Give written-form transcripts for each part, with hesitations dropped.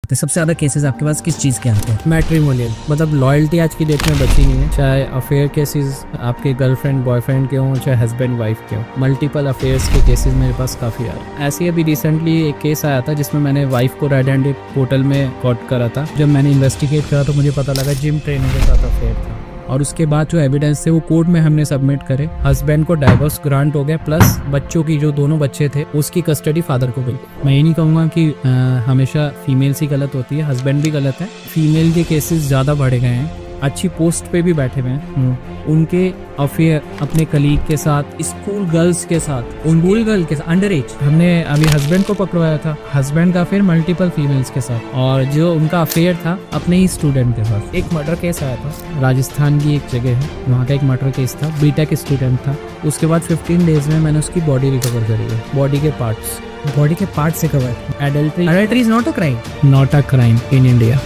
तो सबसे ज्यादा केसेस आपके पास किस चीज के आते हैं? मैट्रिमोनियल, मतलब लॉयल्टी आज की डेट में बची नहीं है। चाहे अफेयर केसेस आपके गर्लफ्रेंड बॉयफ्रेंड के हों, चाहे हस्बैंड वाइफ के हों, मल्टीपल अफेयर्स के केसेस मेरे पास काफ़ी आ रहे हैं। ऐसे ही अभी रिसेंटली एक केस आया था जिसमें मैंने वाइफ को रेड हैंडेड पोर्टल में कॉट करा था। जब मैंने इन्वेस्टिगेट करा तो मुझे पता लगा जिम ट्रेनर के साथ अफेयर था, और उसके बाद जो एविडेंस थे वो कोर्ट में हमने सबमिट करे। हस्बैंड को डाइवोर्स ग्रांट हो गया, प्लस बच्चों की जो दोनों बच्चे थे उसकी कस्टडी फादर को मिली। मैं ये नहीं कहूँगा कि हमेशा फीमेल ही गलत होती है, हस्बैंड भी गलत है। फीमेल के केसेस ज़्यादा बढ़े गए हैं, अच्छी पोस्ट पे भी बैठे हुए हैं। उनके अफेयर अपने कलीग के साथ, स्कूल गर्ल्स के साथ, स्कूल गर्ल के साथ, अंडर एज। हमने अभी हस्बैंड को पकड़वाया था, हस्बैंड का अफेयर मल्टीपल फीमेल्स के साथ, और जो उनका अफेयर था अपने ही स्टूडेंट के साथ। एक मर्डर केस आया था, राजस्थान की एक जगह है, वहाँ का एक मर्डर केस था, बीटेक स्टूडेंट था। उसके बाद 15 डेज में मैंने उसकी बॉडी रिकवर करी है, बॉडी के parts recover. Adultery is not a crime in India.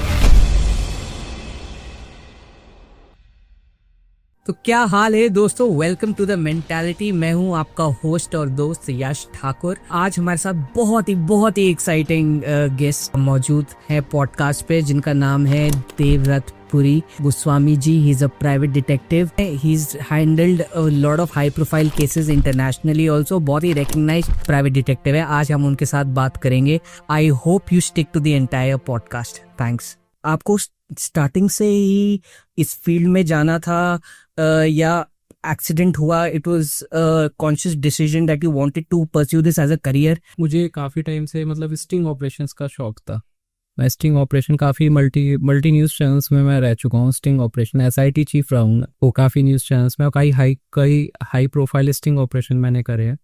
तो क्या हाल है दोस्तों, वेलकम टू द मेंटालिटी। मैं हूं आपका होस्ट और दोस्त यश ठाकुर। आज हमारे साथ बहुत ही एक्साइटिंग गेस्ट मौजूद है पॉडकास्ट पे, जिनका नाम है Devvrat Puri Goswami ji. He is a private detective, he is handled a lot of high profile cases internationally also. बहुत ही रिकग्नाइज्ड प्राइवेट डिटेक्टिव है। आज हम उनके साथ बात करेंगे। I hope you stick to the entire podcast. Thanks. आपको स्टार्टिंग से ही इस फील्ड में जाना था या एक्सीडेंट हुआ? It was conscious decision that you wanted to pursue this as a career? मुझे काफ़ी टाइम से मतलब स्टिंग ऑपरेशंस का शौक था। मैं स्टिंग ऑपरेशन काफ़ी मल्टी न्यूज़ चैनल्स में मैं रह चुका हूँ। स्टिंग ऑपरेशन SIT चीफ रहा हूँ वो काफ़ी न्यूज़ चैनल्स में, और कई हाई प्रोफाइल स्टिंग ऑपरेशन मैंने करे हैं।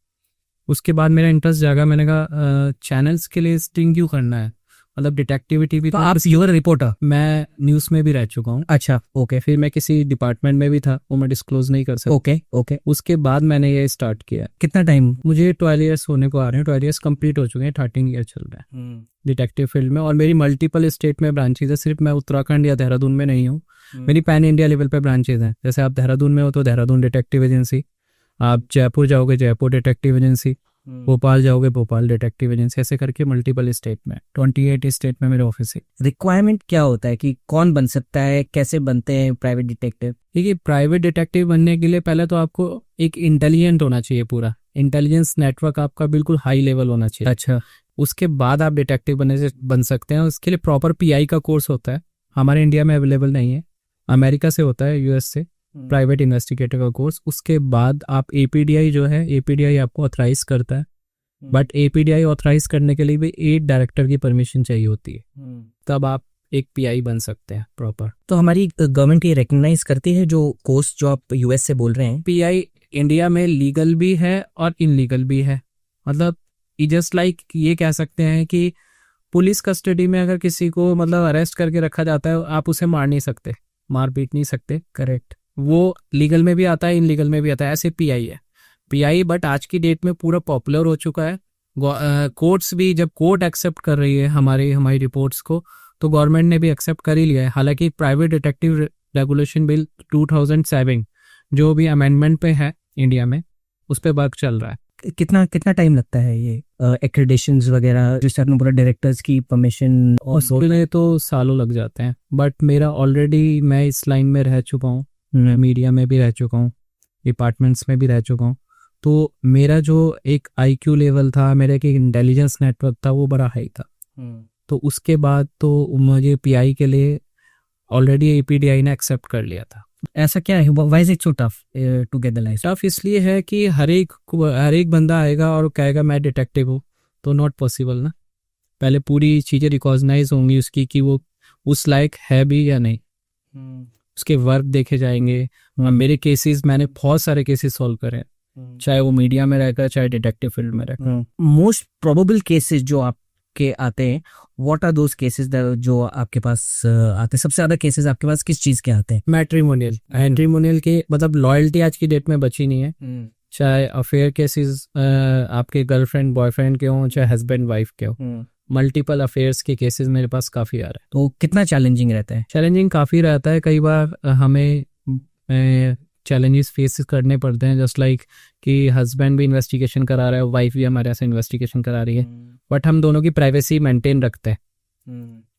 उसके बाद मेरा इंटरेस्ट जागा, मैंने कहा चैनल्स के लिए स्टिंग क्यों करना है, मतलब डिटेक्टिविटी भी। तो आप यूर रिपोर्टर? मैं न्यूज़ में भी रह चुका हूँ। अच्छा, ओके। फिर मैं किसी डिपार्टमेंट में भी था, वो मैं डिस्क्लोज नहीं कर सकता। ओके। उसके बाद मैंने ये स्टार्ट किया। कितना टाइम? मुझे 12 ईयर्स होने को आ रहे हैं, 12 ईयर्स कंप्लीट हो चुके हैं, 13 ईयर चल रहा है डिटेक्टिव फील्ड में। और मेरी मल्टीपल स्टेट में ब्रांचेज है, सिर्फ मैं उत्तराखंड या देहरादून में नहीं हूँ। मेरी पैन इंडिया लेवल पे ब्रांचेज हैं। जैसे आप देहरादून में हो तो देहरादून डिटेक्टिव एजेंसी, आप जयपुर जाओगे जयपुर डिटेक्टिव एजेंसी, भोपाल जाओगे भोपाल डिटेक्टिव एजेंसी, ऐसे करके मल्टीपल स्टेट में 28 स्टेट में मेरे ऑफिस है। रिक्वायरमेंट क्या होता है कि कौन बन सकता है, कैसे बनते हैं प्राइवेट डिटेक्टिव? देखिए, प्राइवेट डिटेक्टिव बनने के लिए पहले तो आपको एक इंटेलिजेंट होना चाहिए, पूरा इंटेलिजेंस नेटवर्क आपका बिल्कुल हाई लेवल होना चाहिए। अच्छा, उसके बाद आप डिटेक्टिव बन सकते हैं। उसके लिए प्रॉपर PI का कोर्स होता है, हमारे इंडिया में अवेलेबल नहीं है, अमेरिका से होता है, US से प्राइवेट इन्वेस्टिगेटर का कोर्स। उसके बाद आप APDI जो है, APDI आपको ऑथराइज करता है, बट APDI ऑथराइज करने के लिए भी 8 डायरेक्टर की परमिशन चाहिए होती है, तब आप एक PI बन सकते हैं प्रॉपर। तो हमारी गवर्नमेंट ये रिकग्नाइज करती है जो कोर्स जो आप US से बोल रहे हैं? PI इंडिया में लीगल भी है और इनलीगल भी है। मतलब जस्ट लाइक ये कह सकते हैं कि पुलिस कस्टडी में अगर किसी को मतलब अरेस्ट करके रखा जाता है, आप उसे मार नहीं सकते, मार पीट नहीं सकते, करेक्ट। वो लीगल में भी आता है, इनलीगल में भी आता है, ऐसे PI है PI। बट आज की डेट में पूरा पॉपुलर हो चुका है। कोर्ट्स भी, जब कोर्ट एक्सेप्ट कर रही है हमारी रिपोर्ट्स को, तो गवर्नमेंट ने भी एक्सेप्ट कर ही लिया है। हालांकि प्राइवेट डिटेक्टिव रेगुलेशन बिल 2007 जो भी अमेंडमेंट पे है इंडिया में, उस पर वर्क चल रहा है। कितना टाइम लगता है ये एक्रेडिशंस वगैरह, जिससे आपने पूरा डायरेक्टर्स की परमिशन? और उसमें तो सालों लग जाते हैं, बट मेरा ऑलरेडी, मैं इस लाइन में रह चुका हूँ, मीडिया में भी रह चुका हूँ, डिपार्टमेंट्स में भी रह चुका हूँ। तो मेरा जो एक IQ लेवल था, मेरा एक इंटेलिजेंस नेटवर्क था, वो बड़ा हाई था। तो उसके बाद तो मुझे PI के लिए ऑलरेडी APDI ने एक्सेप्ट कर लिया था। ऐसा क्या है, why is it so tough to get the licence? Tough इसलिए है कि हर एक बंदा आएगा और कहेगा मैं डिटेक्टिव हूँ, तो नॉट पॉसिबल ना। पहले पूरी चीज़ें रिकॉग्नाइज होंगी उसकी कि वो उस लायक है भी या नहीं। उसके वर्क देखे जाएंगे। मेरे केसेस, मैंने बहुत सारे केसेस सॉल्व करे हैं, चाहे वो मीडिया में रहकर, चाहे डिटेक्टिव फील्ड में रहकर। मोस्ट प्रोबेबल केसेस जो आपके आते हैं, व्हाट आर दोज केसेस जो आपके पास आते हैं? सबसे ज्यादा केसेस आपके पास किस चीज के आते हैं? मैट्रिमोनियल के, मतलब लॉयल्टी आज की डेट में बची नहीं है। चाहे अफेयर केसेस आपके गर्लफ्रेंड बॉयफ्रेंड के हों, चाहे हस्बैंड वाइफ के हों, मल्टीपल अफेयर्स के केसेस मेरे पास काफ़ी आ रहे हैं। तो कितना चैलेंजिंग रहता है? चैलेंजिंग काफ़ी रहता है। कई बार हमें चैलेंजेस फेस करने पड़ते हैं, जस्ट लाइक कि हस्बैंड भी इन्वेस्टिगेशन करा रहा है, वाइफ भी हमारे यहाँ से इन्वेस्टिगेशन करा रही है, बट हम दोनों की प्राइवेसी मेंटेन रखते हैं।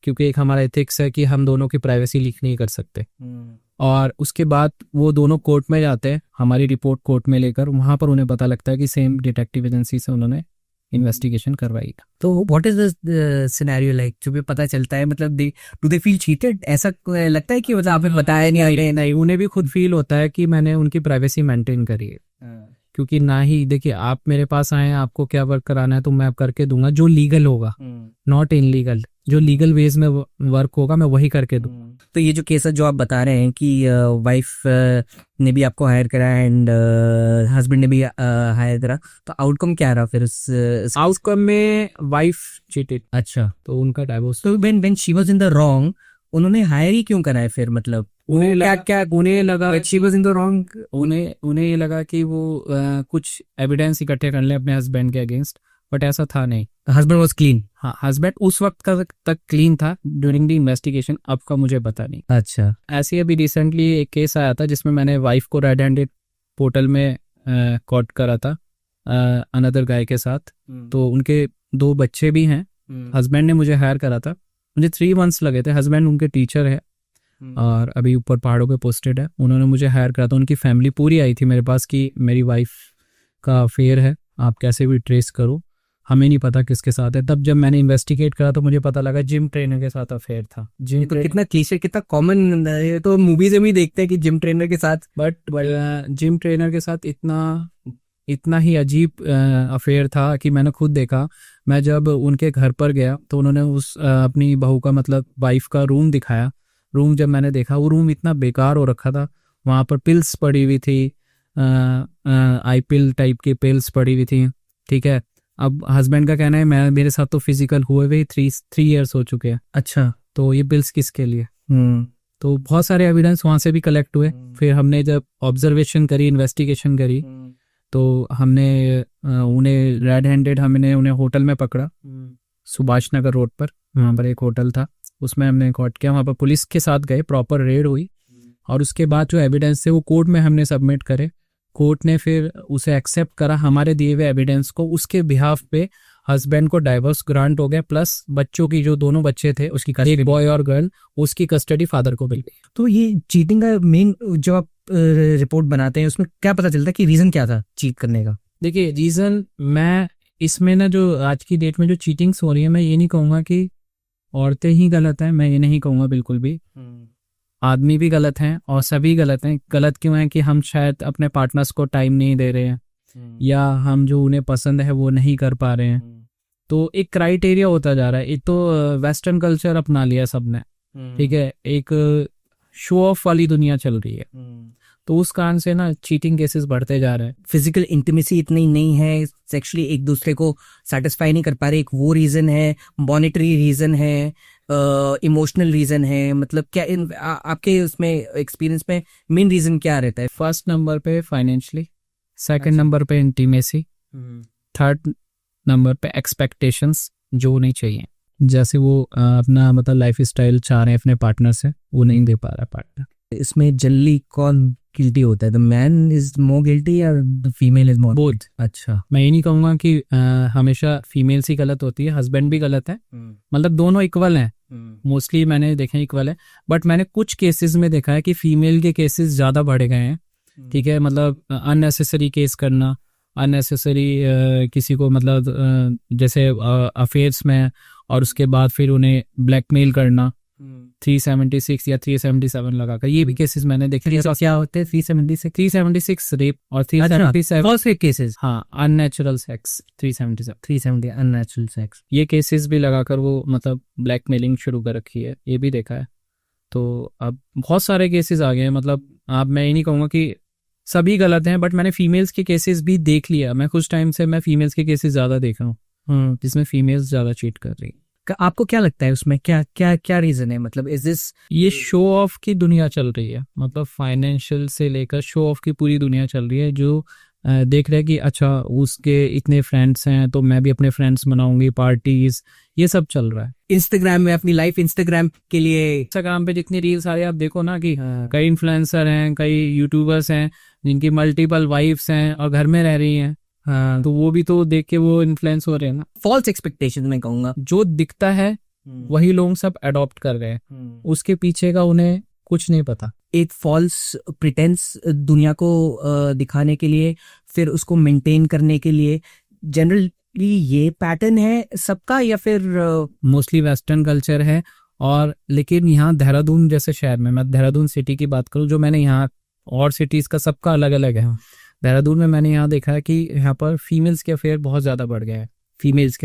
क्योंकि एक हमारा एथिक्स है कि हम दोनों की प्राइवेसी लीक नहीं कर सकते। और उसके बाद वो दोनों कोर्ट में जाते हैं, हमारी रिपोर्ट कोर्ट में लेकर, वहाँ पर उन्हें पता लगता है कि सेम डिटेक्टिव एजेंसी से उन्होंने इन्वेस्टिगेशन करवाई। तो what is the scenario like, जो भी पता चलता है, मतलब डू दे फील चीटेड? ऐसा लगता है कि मतलब आपने बताया नहीं, उन्हें भी खुद फील होता है कि मैंने उनकी प्राइवेसी मेंटेन करी है। क्योंकि ना ही देखिए, आप मेरे पास आए हैं, आपको क्या वर्क कराना है तो मैं करके दूंगा जो लीगल होगा, नॉट इनलीगल। जो लीगल वेज में वर्क होगा मैं वही करके दूंगा। तो ये जो केस जो आप बता रहे हैं कि वाइफ ने भी आपको हायर करा एंड हस्बैंड ने भी हायर करा, तो आउटकम क्या रहा फिर? उस आउटकम में वाइफ चीटेड, अच्छा, तो उनका डाइवोर्स। तो when she was in the wrong, उन्होंने हायर ही क्यों करा है फिर? मतलब उन्हें लगा she was in the wrong, उन्हें ये लगा कि वो कुछ एविडेंस इकट्ठे कर ले अपने हस्बैंड के अगेंस्ट, बट ऐसा था नहीं। Husband was clean? हाँ, हस्बैंड उस वक्त तक क्लीन था ड्यूरिंग द इन्वेस्टिगेशन, अब का मुझे पता नहीं। अच्छा, ऐसे अभी रिसेंटली एक केस आया था जिसमें मैंने वाइफ को रेड हैंडेड पोर्टल में कॉट करा था अनदर गाय के साथ। तो उनके 2 बच्चे भी हैं। हस्बैंड ने मुझे हायर करा था, मुझे 3 मंथ्स लगे थे। हस्बैंड उनके टीचर है और अभी ऊपर पहाड़ों पे पोस्टेड है। उन्होंने मुझे हायर करा था, उनकी फैमिली पूरी आई थी मेरे पास कि मेरी वाइफ का अफेयर है, आप कैसे भी ट्रेस करो, हमें नहीं पता किसके साथ है। तब जब मैंने इन्वेस्टिगेट करा तो मुझे पता लगा जिम ट्रेनर के साथ अफेयर था। तो कितना क्लीशे, कितना कॉमन, ये तो मूवीज में भी देखते हैं कि जिम ट्रेनर के साथ, बट जिम ट्रेनर के साथ इतना ही अजीब अफेयर था कि मैंने खुद देखा। मैं जब उनके घर पर गया तो उन्होंने उस अपनी बहू का मतलब वाइफ का रूम दिखाया। रूम जब मैंने देखा, वो रूम इतना बेकार हो रखा था, वहाँ पर पिल्स पड़ी हुई थी, आई पिल टाइप की पिल्स पड़ी हुई थी। ठीक है, अब हस्बैंड का कहना है मेरे साथ तो फिजिकल हुए हुए 3 इयर्स हो चुके हैं। अच्छा, तो ये बिल्स किसके लिए? तो बहुत सारे एविडेंस वहाँ से भी कलेक्ट हुए। फिर हमने जब ऑब्जर्वेशन करी, इन्वेस्टिगेशन करी, तो हमने उन्हें रेड हैंडेड हमने उन्हें होटल में पकड़ा, सुभाष नगर रोड पर, वहाँ पर एक होटल था, उसमें हमने कॉट किया। वहाँ पर पुलिस के साथ गए, प्रॉपर रेड हुई, और उसके बाद जो एविडेंस थे वो कोर्ट में हमने सबमिट करे। कोर्ट ने फिर उसे एक्सेप्ट करा हमारे दिए हुए एविडेंस को। उसके बिहाफ पे हस्बैंड को डाइवोर्स ग्रांट हो गया, प्लस बच्चों की, जो 2 बच्चे थे उसकी, एक बॉय और गर्ल, उसकी कस्टडी फादर को मिल गई। तो ये चीटिंग का मेन जो आप रिपोर्ट बनाते हैं उसमें क्या पता चलता है कि रीजन क्या था चीट करने का? देखिए, रीजन मैं इसमें ना, जो आज की डेट में जो चीटिंग्स हो रही है, मैं ये नहीं कहूँगा कि औरतें ही गलत हैं, मैं ये नहीं कहूँगा बिल्कुल भी। आदमी भी गलत हैं और सभी गलत हैं। गलत क्यों है कि हम शायद अपने पार्टनर्स को टाइम नहीं दे रहे हैं, या हम जो उन्हें पसंद है वो नहीं कर पा रहे हैं। तो एक क्राइटेरिया होता जा रहा है। एक तो वेस्टर्न कल्चर अपना लिया सबने, ठीक है, एक शो ऑफ वाली दुनिया चल रही है, तो उस कारण से ना चीटिंग केसेस बढ़ते जा रहे हैं। फिजिकल इंटीमेसी इतनी नहीं है, सेक्सुअली एक दूसरे को सेटिस्फाई नहीं कर पा रहे, एक वो रीजन है, मॉनेटरी रीजन है, इमोशनल रीजन है, मतलब क्या आपके उसमें एक्सपीरियंस में मेन रीजन क्या रहता है? फर्स्ट नंबर पे फाइनेंशियली, सेकंड नंबर पे इंटीमेसी, थर्ड नंबर पे एक्सपेक्टेशंस जो नहीं चाहिए। जैसे वो अपना मतलब लाइफ स्टाइल चाह रहे हैं अपने पार्टनर से, वो नहीं दे पा रहा पार्टनर। इसमें जनरली कौन गिल्टी होता है? The man is more guilty या the female is more? Both. अच्छा, मैं ये नहीं कहूंगा कि हमेशा फीमेल्स ही गलत होती है, हस्बैंड भी गलत है, मतलब दोनों इक्वल हैं। मोस्टली मैंने देखे इक्वल है, बट मैंने कुछ केसेस में देखा है कि फीमेल के केसेस ज्यादा बढ़ गए हैं। ठीक है, मतलब अननेसेसरी केस करना, अननेसेसरी किसी को मतलब जैसे अफेयर्स में, और उसके बाद फिर उन्हें ब्लैकमेल करना 376 या 377 लगाकर, ये भी केसेस मैंने देखे। क्या होते हैं 376 रेप और 377 केसेस? हाँ, अननेचुरल सेक्स 370 अननेचुरल सेक्स, ये केसेस भी लगाकर वो मतलब ब्लैकमेलिंग शुरू कर रखी है, ये भी देखा है। तो अब बहुत सारे केसेस आ गए हैं। मतलब आप, मैं ये नहीं कहूँगा कि सभी गलत हैं, बट मैंने फीमेल्स के केसेस भी देख लिया। मैं कुछ टाइम से मैं फीमेल्स के केसेस ज्यादा देख रहा हूँ जिसमें फीमेल्स ज्यादा चीट कर रही है। आपको क्या लगता है उसमें क्या क्या क्या रीजन है? मतलब इज दिस, ये शो ऑफ की दुनिया चल रही है, मतलब फाइनेंशियल से लेकर शो ऑफ की पूरी दुनिया चल रही है, जो देख रहे हैं कि अच्छा उसके इतने फ्रेंड्स हैं तो मैं भी अपने फ्रेंड्स बनाऊंगी, पार्टीज, ये सब चल रहा है। इंस्टाग्राम में अपनी लाइफ इंस्टाग्राम के लिए, इंस्टाग्राम पे जितनी रील्स आ रही है आप देखो ना कि कई इन्फ्लुएंसर हैं, कई यूट्यूबर्स हैं जिनकी मल्टीपल वाइफ्स हैं और घर में रह रही हैं। हाँ, तो वो भी तो देख के वो इन्फ्लुएंस हो रहे हैं ना। फॉल्स एक्सपेक्टेशन मैं कहूंगा, जो दिखता है वही लोग सब अडॉप्ट कर रहे हैं, उसके पीछे का उन्हें कुछ नहीं पता। एक फॉल्स प्रिटेंस दुनिया को दिखाने के लिए, फिर उसको मेंटेन करने के लिए, जनरली ये पैटर्न है सबका, या फिर मोस्टली वेस्टर्न कल्चर है। और लेकिन यहाँ देहरादून जैसे शहर में, मैं देहरादून सिटी की बात करूँ, जो मैंने यहाँ और सिटीज़ का सबका अलग अलग है, देहरादून में मैंने यहाँ देखा है कि यहाँ पर फीमेल्स के अफेयर बहुत ज़्यादा बढ़ गए हैं। फीमेल्स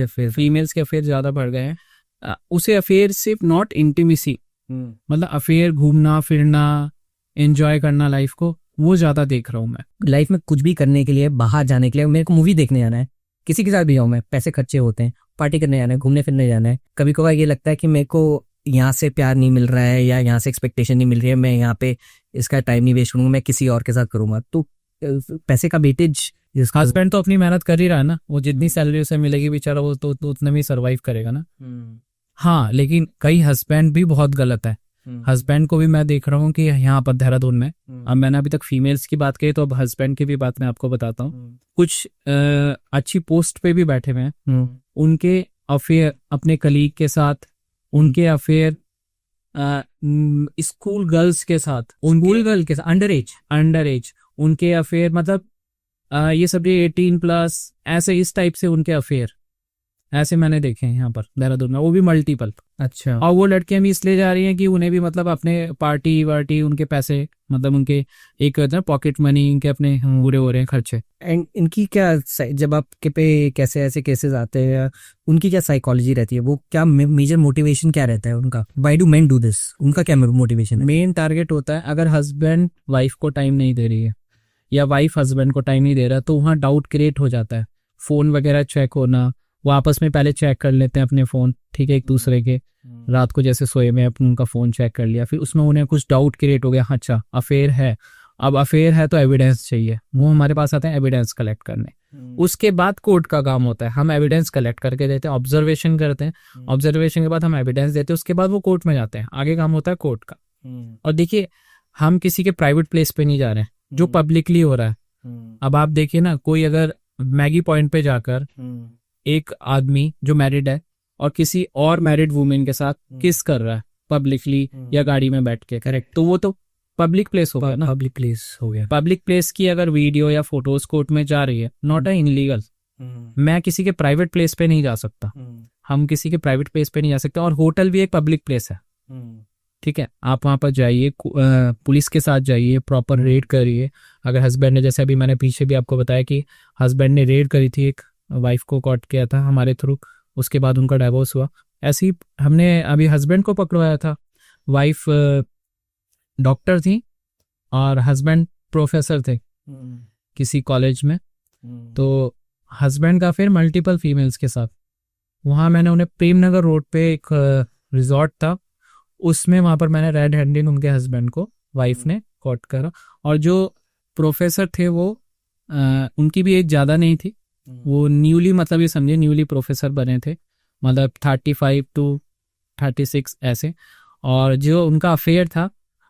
के अफेयर ज़्यादा बढ़ गए हैं। उसे अफेयर सिर्फ नॉट इंटीमेसी, मतलब अफेयर घूमना फिरना, एंजॉय करना लाइफ को, वो ज़्यादा देख रहा हूँ मैं। लाइफ में कुछ भी करने के लिए, बाहर जाने के लिए, मेरे को मूवी देखने जाना है, किसी के साथ भी जाऊँ मैं, पैसे खर्चे होते हैं, पार्टी करने जाना है, घूमने फिरने जाना है, कभी कभार ये लगता है कि मेरे को यहाँ से प्यार नहीं मिल रहा है या यहाँ से एक्सपेक्टेशन नहीं मिल रही है, मैं यहाँ पे इसका टाइम नहीं वेस्ट करूँगा, मैं किसी और के साथ करूँगा। तो पैसे का वेटेज, हस्बैंड तो अपनी मेहनत कर ही रहा है ना, वो जितनी सैलरी उसे मिलेगी बेचारा वो तो उतने में ही सर्वाइव करेगा ना। हाँ, लेकिन कई हस्बैंड भी बहुत गलत है। हस्बैंड को भी मैं देख रहा हूँ कि यहाँ पर देहरादून में, अब मैंने अभी तक फीमेल्स की बात कही तो अब हस्बैंड की भी बात मैं आपको बताता हूँ। कुछ अच्छी पोस्ट पे भी बैठे हुए हैं, उनके अफेयर अपने कलीग के साथ, उनके अफेयर स्कूल गर्ल्स के साथ, स्कूल गर्ल के साथ, अंडर एज उनके अफेयर, मतलब ये सब 18+ ऐसे इस टाइप से उनके अफेयर ऐसे मैंने देखे हैं यहाँ पर देहरादून में, वो भी मल्टीपल। अच्छा। और वो लड़कियां भी इसलिए जा रही हैं कि उन्हें भी मतलब अपने पार्टी वार्टी, उनके पैसे, मतलब उनके एक पॉकेट मनी, इनके अपने पूरे हो रहे हैं खर्चे। एंड इनकी क्या, जब आपके पे कैसे ऐसे केसेस आते हैं, उनकी क्या साइकोलॉजी रहती है, वो क्या मेजर मोटिवेशन क्या रहता है उनका, why do main do this, उनका क्या मोटिवेशन है? मेन टारगेट होता है, अगर हस्बैंड वाइफ को टाइम नहीं दे रही है या वाइफ हस्बैंड को टाइम नहीं दे रहा, तो वहाँ डाउट क्रिएट हो जाता है। फोन वगैरह चेक होना, वो आपस में पहले चेक कर लेते हैं अपने फ़ोन, ठीक है, एक दूसरे के, रात को जैसे सोए में अपने उनका फ़ोन चेक कर लिया, फिर उसमें उन्हें कुछ डाउट क्रिएट हो गया, हाँ अच्छा अफेयर है। अब अफेयर है तो एविडेंस चाहिए, वो हमारे पास आते हैं एविडेंस कलेक्ट करने। उसके बाद कोर्ट का काम होता है, हम एविडेंस कलेक्ट करके देते हैं, ऑब्जर्वेशन करते हैं, ऑब्जर्वेशन के बाद हम एविडेंस देते हैं, उसके बाद वो कोर्ट में जाते हैं, आगे काम होता है कोर्ट का। और देखिए, हम किसी के प्राइवेट प्लेस पे नहीं जा रहे हैं, जो पब्लिकली हो रहा है। अब आप देखिए ना, कोई अगर मैगी पॉइंट पे जाकर एक आदमी जो मैरिड है और किसी और मैरिड वुमेन के साथ किस कर रहा है पब्लिकली या गाड़ी में बैठ के, करेक्ट, तो वो तो पब्लिक प्लेस हो गया ना, पब्लिक प्लेस हो गया। पब्लिक प्लेस की अगर वीडियो या फोटोज कोर्ट में जा रही है, नॉट अ इनलीगल। मैं किसी के प्राइवेट प्लेस पे नहीं जा सकता, हम किसी के प्राइवेट प्लेस पे नहीं जा सकते, और होटल भी एक पब्लिक प्लेस है, ठीक है। आप वहाँ पर जाइए, पुलिस के साथ जाइए, प्रॉपर रेड करिए। अगर हस्बैंड ने, जैसे अभी मैंने पीछे भी आपको बताया कि हस्बैंड ने रेड करी थी, एक वाइफ को कॉट किया था हमारे थ्रू, उसके बाद उनका डाइवोर्स हुआ। ऐसे ही हमने अभी हस्बैंड को पकड़वाया था, वाइफ डॉक्टर थी और हस्बैंड प्रोफेसर थे किसी कॉलेज में। तो हस्बैंड का फिर मल्टीपल फीमेल्स के साथ, वहाँ मैंने उन्हें प्रेमनगर रोड पे एक रिजॉर्ट था, उसमें वहाँ पर मैंने रेड हैंडेड उनके हस्बैंड को वाइफ ने कॉट करा। और जो प्रोफेसर थे वो उनकी भी एज ज़्यादा नहीं थी, वो न्यूली, मतलब ये समझिए न्यूली प्रोफेसर बने थे, मतलब 35 to 36 ऐसे। और जो उनका अफेयर था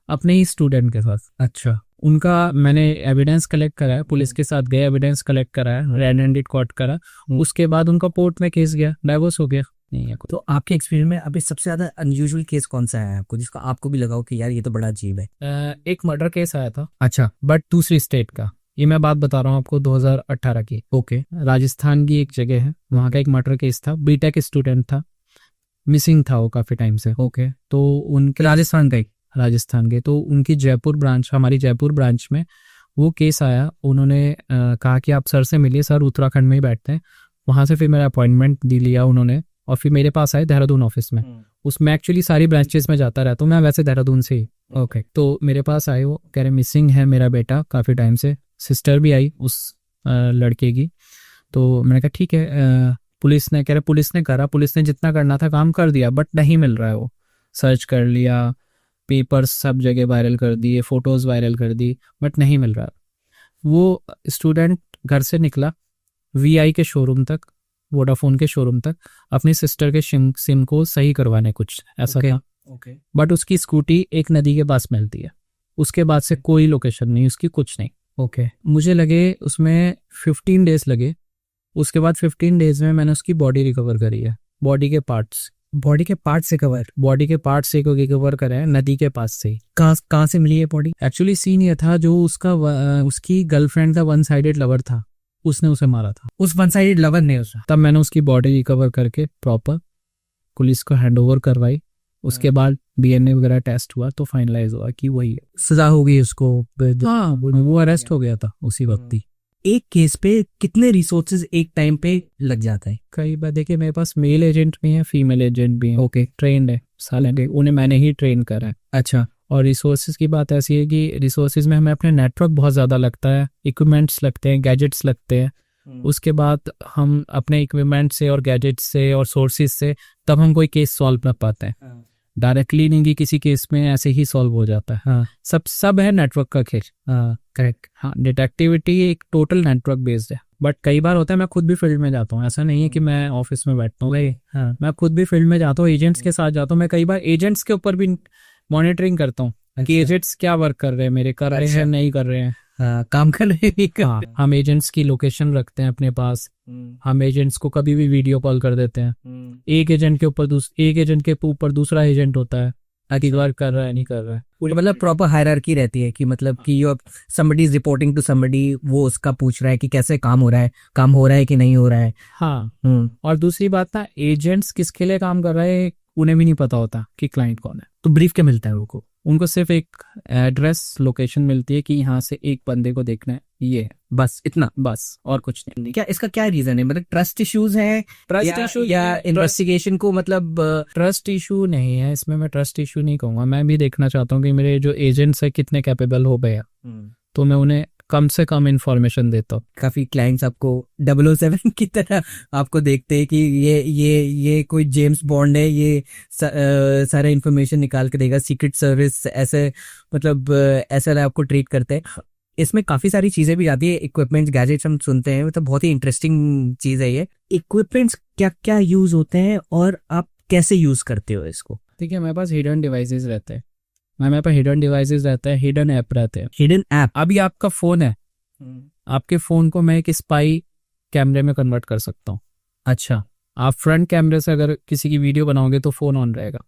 अपने ही स्टूडेंट के साथ। अच्छा। उनका मैंने एविडेंस कलेक्ट कराया, पुलिस के साथ गए, एविडेंस कलेक्ट कराया, रेड हैंडेड कॉट करा, उसके बाद उनका कोर्ट में केस गया, डाइवोर्स हो गया। नहीं है। तो आपके एक्सपीरियंस में अभी सबसे ज्यादा अनयूजुअल केस कौन सा है आपको, जिसका आपको भी लगा हो कि यार ये तो बड़ा अजीब है? एक मर्डर केस आया था। अच्छा। बट दूसरी स्टेट का, ये मैं बात बता रहा हूँ आपको 2018 की। ओके। राजस्थान की एक जगह है, वहाँ का एक मर्डर केस था, बीटेक स्टूडेंट था, मिसिंग था वो काफी टाइम से। ओके। तो उनके राजस्थान के, तो उनकी जयपुर ब्रांच, हमारी जयपुर ब्रांच में वो केस आया। उन्होंने कहा कि आप सर से मिलिए, सर उत्तराखंड में ही बैठते हैं। वहाँ से फिर मेरा अपॉइंटमेंट दी लिया उन्होंने, और फिर मेरे पास आए देहरादून ऑफिस में। उसमें एक्चुअली सारी ब्रांचेस में जाता रहता हूँ मैं, वैसे देहरादून से ही। ओके। तो मेरे पास आए, वो कह रहे मिसिंग है मेरा बेटा काफ़ी टाइम से। सिस्टर भी आई उस लड़के की। तो मैंने कहा ठीक है। पुलिस ने, कह रहे पुलिस ने करा, पुलिस ने जितना करना था काम कर दिया, बट नहीं मिल रहा है। वो सर्च कर लिया, पेपर्स सब जगह वायरल कर दिए, फोटोज़ वायरल कर दी, बट नहीं मिल रहा। वो स्टूडेंट घर से निकला VI के शोरूम तक, वोडाफोन के शोरूम तक, अपनी सिस्टर के सिम को सही करवाने, कुछ ऐसा था। ओके। बट उसकी स्कूटी एक नदी के पास मिलती है, उसके बाद से कोई लोकेशन नहीं उसकी, कुछ नहीं। ओके। मुझे लगे उसमें 15 डेज लगे। उसके बाद 15 डेज में मैंने उसकी बॉडी रिकवर करी है, बॉडी के पार्ट्स। बॉडी के पार्ट से कवर? बॉडी के पार्ट से को रिकवर करे हैं नदी के पास से ही। कहाँ से मिली है बॉडी? एक्चुअली सीन ये था, जो उसकी गर्लफ्रेंड का वन साइडेड लवर था, उसने उसे मारा था। उस वन साइडेड लवर ने उसे? तब मैंने उसकी बॉडी रिकवर करके प्रॉपर पुलिस को हैंडओवर करवाई। उसके बाद डीएनए वगैरह टेस्ट हुआ तो फाइनलाइज हुआ कि वही है। सजा हो गई उसको? हाँ, वो अरेस्ट हो गया था उसी वक्त ही। एक केस पे कितने रिसोर्सेज एक टाइम पे लग जाता है? कई बार देखिए, मेरे पास मेल एजेंट भी है, फीमेल एजेंट भी है। ओके। ट्रेंड है साले, उन्हें मैंने ही ट्रेन करा है। अच्छा। और रिसोर्सेज की बात ऐसी है कि रिसोर्सेज में हमें अपने नेटवर्क बहुत ज़्यादा लगता है, इक्विपमेंट्स लगते हैं, गैजेट्स लगते हैं। उसके बाद हम अपने इक्विपमेंट से और गैजेट्स से और सोर्सेज से तब हम कोई केस सॉल्व कर पाते हैं। डायरेक्टली नहीं कि किसी केस में ऐसे ही सॉल्व हो जाता है। हाँ। सब है नेटवर्क का खेल। हाँ, करेक्ट। हाँ, डिटेक्टिविटी एक टोटल नेटवर्क बेस्ड है। बट कई बार होता है मैं खुद भी फील्ड में जाता हूँ, ऐसा नहीं है कि मैं ऑफिस में बैठता हूँ। हाँ। मैं खुद भी फील्ड में जाता हूँ, एजेंट्स के साथ जाता हूँ। मैं कई बार एजेंट्स के ऊपर भी मॉनिटरिंग करता हूँ कि एजेंट्स क्या वर्क कर रहे हैं, मेरे कर रहे हैं नहीं कर रहे हैं। हाँ, काम कर रहे हैं। हाँ, हम एजेंट्स की लोकेशन रखते हैं अपने पास। हम एजेंट्स को कभी भी वीडियो कॉल कर देते हैं। एक एजेंट के ऊपर दूसरा एजेंट होता है कि वर्क कर रहा है नहीं कर रहा है। मतलब प्रॉपर हायरार्की रहती है कि मतलब कि you somebody is reporting to somebody, वो उसका पूछ रहा है कि कैसे काम हो रहा है कि नहीं हो रहा है। हाँ। और दूसरी बात ना, एजेंट्स किसके लिए काम कर रहे हैं उन्हें भी नहीं पता होता कि क्लाइंट कौन है। तो ब्रीफ क्या मिलता है उनको सिर्फ एक एड्रेस लोकेशन मिलती है कि यहाँ से एक बंदे को देखना है, ये है बस, इतना? बस, और कुछ नहीं। क्या इसका क्या रीजन है? मतलब ट्रस्ट इश्यूज हैं या इन्वेस्टिगेशन को मतलब ट्रस्ट इशू नहीं है इसमें, मैं ट्रस्ट इशू नहीं कहूँगा। मैं भी देखना चाहता हूँ कि मेरे जो एजेंट्स है कितने कैपेबल हो गए, तो मैं उन्हें कम से कम इंफॉर्मेशन देता हूँ। काफी क्लाइंट्स आपको 007 की तरह आपको देखते हैं कि ये कोई जेम्स बॉन्ड है, ये सारा इंफॉर्मेशन निकाल के देगा, सीक्रेट सर्विस, ऐसे मतलब ऐसा आपको ट्रीट करते हैं। इसमें काफी सारी चीजें भी आती है, इक्विपमेंट्स, गैजेट्स हम सुनते हैं, मतलब बहुत ही इंटरेस्टिंग चीज है ये। इक्विपमेंट्स क्या क्या यूज होते हैं और आप कैसे यूज करते हो इसको? ठीक है, मेरे पास हिडन डिवाइसेस रहते हैं। मेरे पास हिडन डिवाइसेस रहते हैं, हिडन ऐप रहते हैं। Hidden app? अभी आपका फोन है, आपके फोन को मैं एक स्पाई कैमरे में कन्वर्ट कर सकता हूँ। अच्छा। आप फ्रंट कैमरे से अगर किसी की वीडियो बनाओगे तो फोन ऑन रहेगा,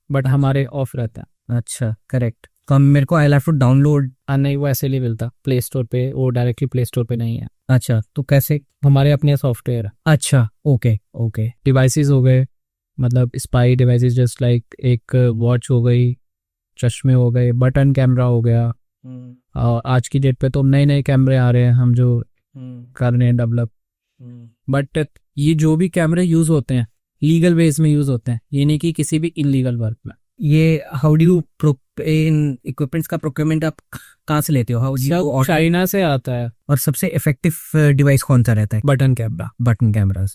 बट हमारे ऑफ रहता है। अच्छा, करेक्ट। तो मेरे को आई हैव टू डाउनलोड? नहीं, वो ऐसे नहीं मिलता प्ले स्टोर पे, वो डायरेक्टली प्ले स्टोर पे नहीं है। अच्छा, तो कैसे? हमारे अपने सॉफ्टवेयर है। अच्छा, ओके। डिवाइसेस हो गए, मतलब स्पाई डिवाइसेस जस्ट लाइक एक वॉच हो गई, चश्मे हो गए, बटन कैमरा हो गया। और आज की डेट पे तो नए कैमरे आ रहे हैं हम जो कर रहे हैं डेवलप। बट ये जो भी कैमरे यूज होते हैं लीगल वेज में यूज होते हैं, ये नहीं कि किसी भी इनलीगल वर्क में। ये how do you in equipments का प्रोक्योरमेंट आप कहाँ से लेते हो? सब चाइना से आता है। और सबसे इफेक्टिव डिवाइस कौन सा रहता है? Button camera.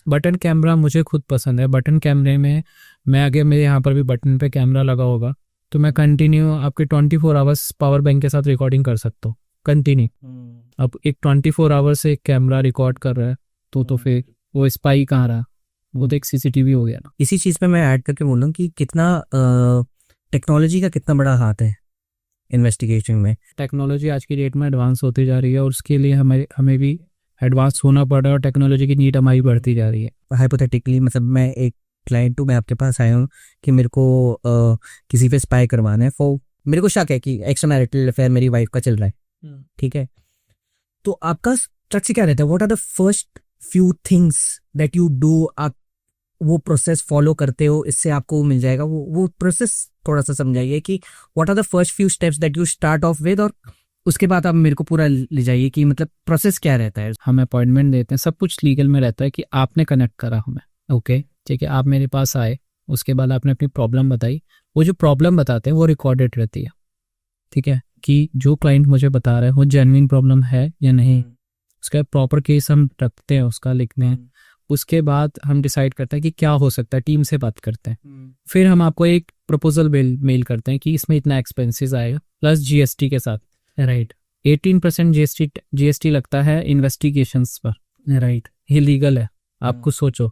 बटन कैमरा मुझे खुद पसंद है। बटन कैमरे में मैं, अगर मेरे यहाँ पर भी बटन पे कैमरा लगा होगा तो मैं कंटिन्यू आपके 24 आवर्स पावर बैंक के साथ रिकॉर्डिंग कर सकता हूँ कंटिन्यू। अब एक 24 आवर्स से एक कैमरा रिकॉर्ड कर रहा है तो फिर वो स्पाई कहाँ रहा, वो तो एक सीसीटीवी हो गया ना। इसी चीज पे मैं ऐड करके बोल रहा हूँ कि कितना टेक्नोलॉजी का कितना बड़ा हाथ है इन्वेस्टिगेशन में। टेक्नोलॉजी आज की डेट में एडवांस होती जा रही है और उसके लिए हमें भी एडवांस होना पड़ रहा है और टेक्नोलॉजी की नीड हमारी बढ़ती जा रही है। हाइपोथेटिकली मतलब मैं एक क्लाइंट हूँ, मैं आपके पास आया हूँ कि मेरे को किसी पे स्पाई करवाना है, मेरे को शक है कि एक्स्ट्रा मैरिटल अफेयर मेरी वाइफ का चल रहा है, ठीक है? तो आपका स्ट्रक्चर क्या रहता है? What are the first few things that you do? आप वो प्रोसेस फॉलो करते हो, इससे आपको मिल जाएगा। वो प्रोसेस थोड़ा सा समझाइए कि what are the first few steps that you start off with, और उसके बाद आप मेरे को पूरा ले जाइए कि मतलब प्रोसेस क्या रहता है। हम अपॉइंटमेंट देते हैं, सब कुछ लीगल में रहता है कि आपने कनेक्ट करा हमें, ओके ठीक है, आप मेरे पास आए, उसके बाद आपने अपनी प्रॉब्लम बताई, वो जो प्रॉब्लम बताते हैं वो रिकॉर्डेड रहती है, ठीक है, कि जो क्लाइंट मुझे बता रहा है वो जेन्युइन प्रॉब्लम है या नहीं। उसका प्रॉपर केस हम रखते हैं, उसका लिखते हैं। उसके बाद हम डिसाइड करते हैं कि क्या हो सकता है, टीम से बात करते हैं। फिर हम आपको एक प्रपोजल मेल करते हैं कि इसमें इतना एक्सपेंसेस आएगा प्लस जीएसटी के साथ, राइट। 18% जीएसटी लगता है इन्वेस्टिगेशंस पर, राइट। ये लीगल है, आपको सोचो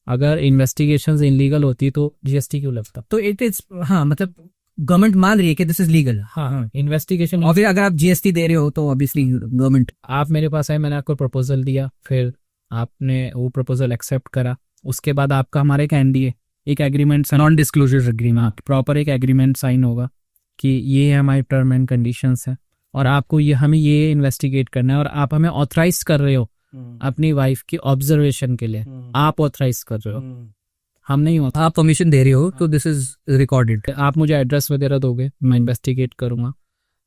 अगर इन्वेस्टिगेशंस इनलीगल होती तो जीएसटी क्यों लगता? तो इट इज, हाँ, मतलब गवर्नमेंट मान रही है कि दिस इज लीगल। हाँ, इन्वेस्टिगेशन। और फिर अगर आप जीएसटी दे रहे हो तो ऑब्वियसली गवर्नमेंट। आप मेरे पास आए, मैंने आपको प्रपोजल दिया, फिर आपने वो प्रपोजल एक्सेप्ट करा, उसके बाद आपका हमारे एक एनडीए एक agreement, non disclosure agreement, proper एक एग्रीमेंट साइन होगा कि ये हमारी टर्म एंड कंडीशंस है और आपको ये हमें ये इन्वेस्टिगेट करना है और आप हमें ऑथराइज कर रहे हो अपनी वाइफ की ऑब्जर्वेशन के लिए, आप ऑथराइज कर रहे हो, हम नहीं होता। आप परमिशन दे रहे हो तो दिस इज रिकॉर्डेड। आप मुझे एड्रेस वगैरह दोगे, मैं इन्वेस्टिगेट करूंगा,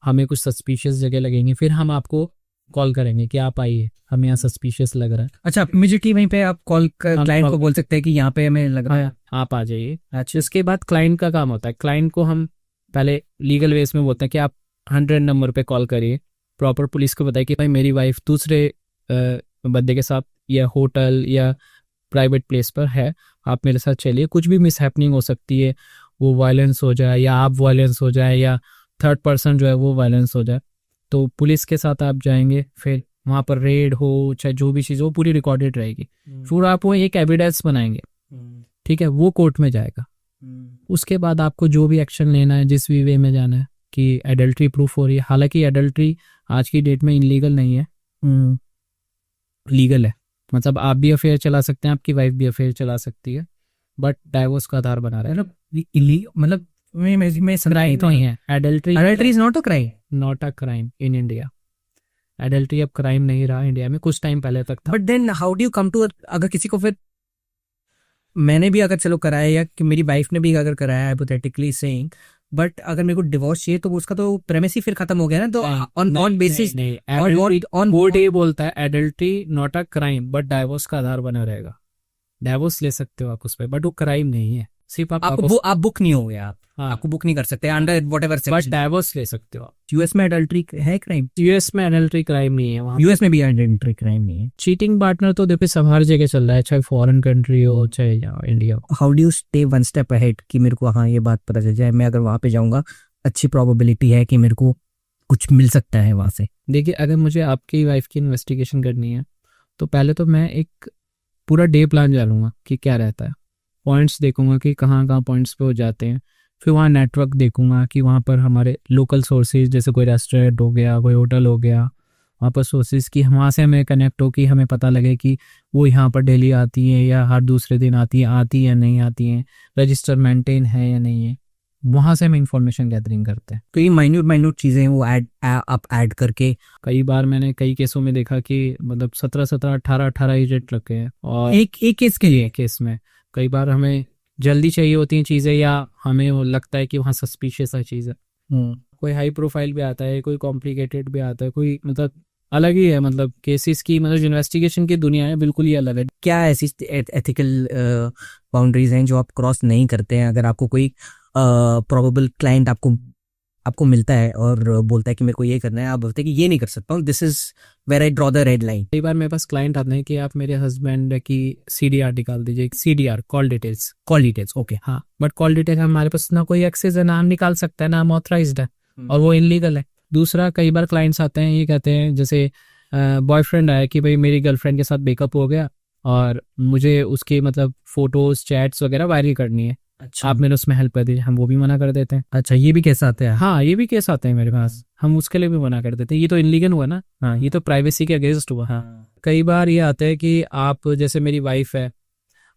हमें कुछ सस्पिशियस जगह लगेंगे, फिर हम आपको कॉल करेंगे कि आप आइए, हमें यहाँ सस्पिशियस लग रहा है। अच्छा, इमीडिएटली वहीं पे आप कॉल क्लाइंट को बोल सकते हैं कि यहाँ पे हमें लग रहा है, आप आ जाइए। अच्छा, इसके बाद क्लाइंट का काम होता है, क्लाइंट को हम पहले लीगल वेज में बोलते हैं कि आप 100 नंबर पे कॉल करिए, प्रॉपर पुलिस को बताइए कि भाई मेरी वाइफ दूसरे बंदे के साथ या होटल या प्राइवेट प्लेस पर है, आप मेरे साथ चलिए, कुछ भी मिसहैपनिंग हो सकती है, वो वायलेंस हो जाए या आप वायलेंस हो जाए या थर्ड पर्सन जो है वो वायलेंस हो जाए, तो पुलिस के साथ आप जाएंगे, फिर वहाँ पर रेड हो चाहे जो भी चीज़ हो पूरी रिकॉर्डेड रहेगी, फिर आप वो एक एविडेंस बनाएंगे, ठीक है, वो कोर्ट में जाएगा। उसके बाद आपको जो भी एक्शन लेना है, जिस भी वे में जाना है कि एडल्ट्री प्रूफ हो रही है, हालांकि एडल्ट्री आज की डेट में इनलीगल नहीं है, लीगल है, मतलब आप भी अफेयर चला सकते हैं, आपकी वाइफ भी अफेयर चला सकती है, बट डाइवोर्स का आधार बना रहा है। मतलब मैं क्राइम तो ही है, adultery is not a crime, not a crime in India. Adultery अब क्राइम नहीं रहा इंडिया में, कुछ टाइम पहले तक था। But then how do you come to, अगर किसी को, फिर मैंने भी अगर चलो कराया या कि मेरी वाइफ ने भी अगर कराया, हाइपोथेटिकली सेइंग, बट अगर मेरे को डिवोर्स चाहिए तो उसका तो प्रेमिस ही फिर खत्म हो गया ना, तो ऑन बेसिस कोर्ट ये बोलता है adultery not a crime but divorce का आधार बना रहेगा, डाइवोर्स ले सकते हो आप उस पर, बट वो क्राइम नहीं है, सिर्फ आप बुक नहीं हो गया, हाँ, आपको बुक नहीं कर सकते under whatever section, but divorce ले सकते हो आप। यूएस में एडल्ट्री है क्राइम? यूएस में एडल्ट्री क्राइम नहीं है, वहाँ यूएस में भी एडल्ट्री क्राइम नहीं है। चीटिंग पार्टनर तो देखो सब हर जगह चल रहा है, चाहे फॉरेन कंट्री हो चाहे इंडिया हो। How do you stay one step ahead कि मेरे को हाँ ये बात पता चल जाए, मैं अगर वहाँ पे जाऊंगा अच्छी प्रोबेबिलिटी है कि मेरे को कुछ मिल सकता है वहाँ से? देखिए, अगर मुझे आपकी वाइफ की इन्वेस्टिगेशन करनी है तो पहले तो मैं एक पूरा डे प्लान जानूंगा कि क्या रहता है, पॉइंट्स देखूंगा कि कहाँ कहाँ पॉइंट्स पे हो जाते हैं, फिर वहाँ नेटवर्क देखूंगा कि वहाँ पर हमारे लोकल सोर्सेज जैसे कोई रेस्टोरेंट हो गया, कोई होटल हो गया, वहाँ पर सोर्सेज की वहाँ से हमें कनेक्ट हो कि हमें पता लगे कि वो यहाँ पर डेली आती है या हर दूसरे दिन आती है या नहीं आती हैं, रजिस्टर मेंटेन है या नहीं है, वहाँ से हम इंफॉर्मेशन गैदरिंग करते हैं। तो ये माइन्यूट चीज़ें वो आप ऐड करके, कई बार मैंने कई केसों में देखा कि मतलब 17 18 एजेंट लगे हैं, और एक केस के लिए केस में कई बार हमें जल्दी चाहिए होती हैं चीज़ें, या हमें वो लगता है कि वहाँ सस्पिशियस है चीज़ें, कोई हाई प्रोफाइल भी आता है, कोई कॉम्प्लिकेटेड भी आता है, कोई मतलब अलग ही है, मतलब केसेस की मतलब इन्वेस्टिगेशन की दुनिया है बिल्कुल ही अलग है। क्या ऐसी एथिकल बाउंड्रीज हैं जो आप क्रॉस नहीं करते हैं? अगर आपको कोई प्रोबेबल क्लाइंट आपको मिलता है और बोलता है कि मेरे को ये करना है, आप बोलते हैं कि ये नहीं कर सकता हूँ, this is where I draw the red line. कई बार मेरे पास क्लाइंट आते हैं कि आप मेरे हस्बैंड की CDR निकाल दीजिए, CDR कॉल डिटेल्स, ओके हाँ, बट कॉल डिटेल हमारे पास ना कोई एक्सेस है, ना हम निकाल सकते हैं, ना हम ऑथराइज्ड है, और वो इनलीगल है। दूसरा, कई बार क्लाइंट्स आते हैं ये कहते हैं, जैसे बॉयफ्रेंड आया कि भाई मेरी गर्लफ्रेंड के साथ ब्रेकअप हो गया और मुझे उसके मतलब फोटोज चैट्स वगैरह वायरल करनी है, अच्छा, आप मेरे उसमें हेल्प कर दीजिए, हम वो भी मना कर देते हैं। अच्छा, ये भी केस आते हैं? हाँ, ये भी केस आते हैं मेरे पास, हम उसके लिए भी मना कर देते हैं, ये तो इनलीगल हुआ ना, हाँ, ये तो प्राइवेसी के अगेंस्ट हुआ। हाँ। कई बार ये आता है कि आप जैसे मेरी वाइफ है,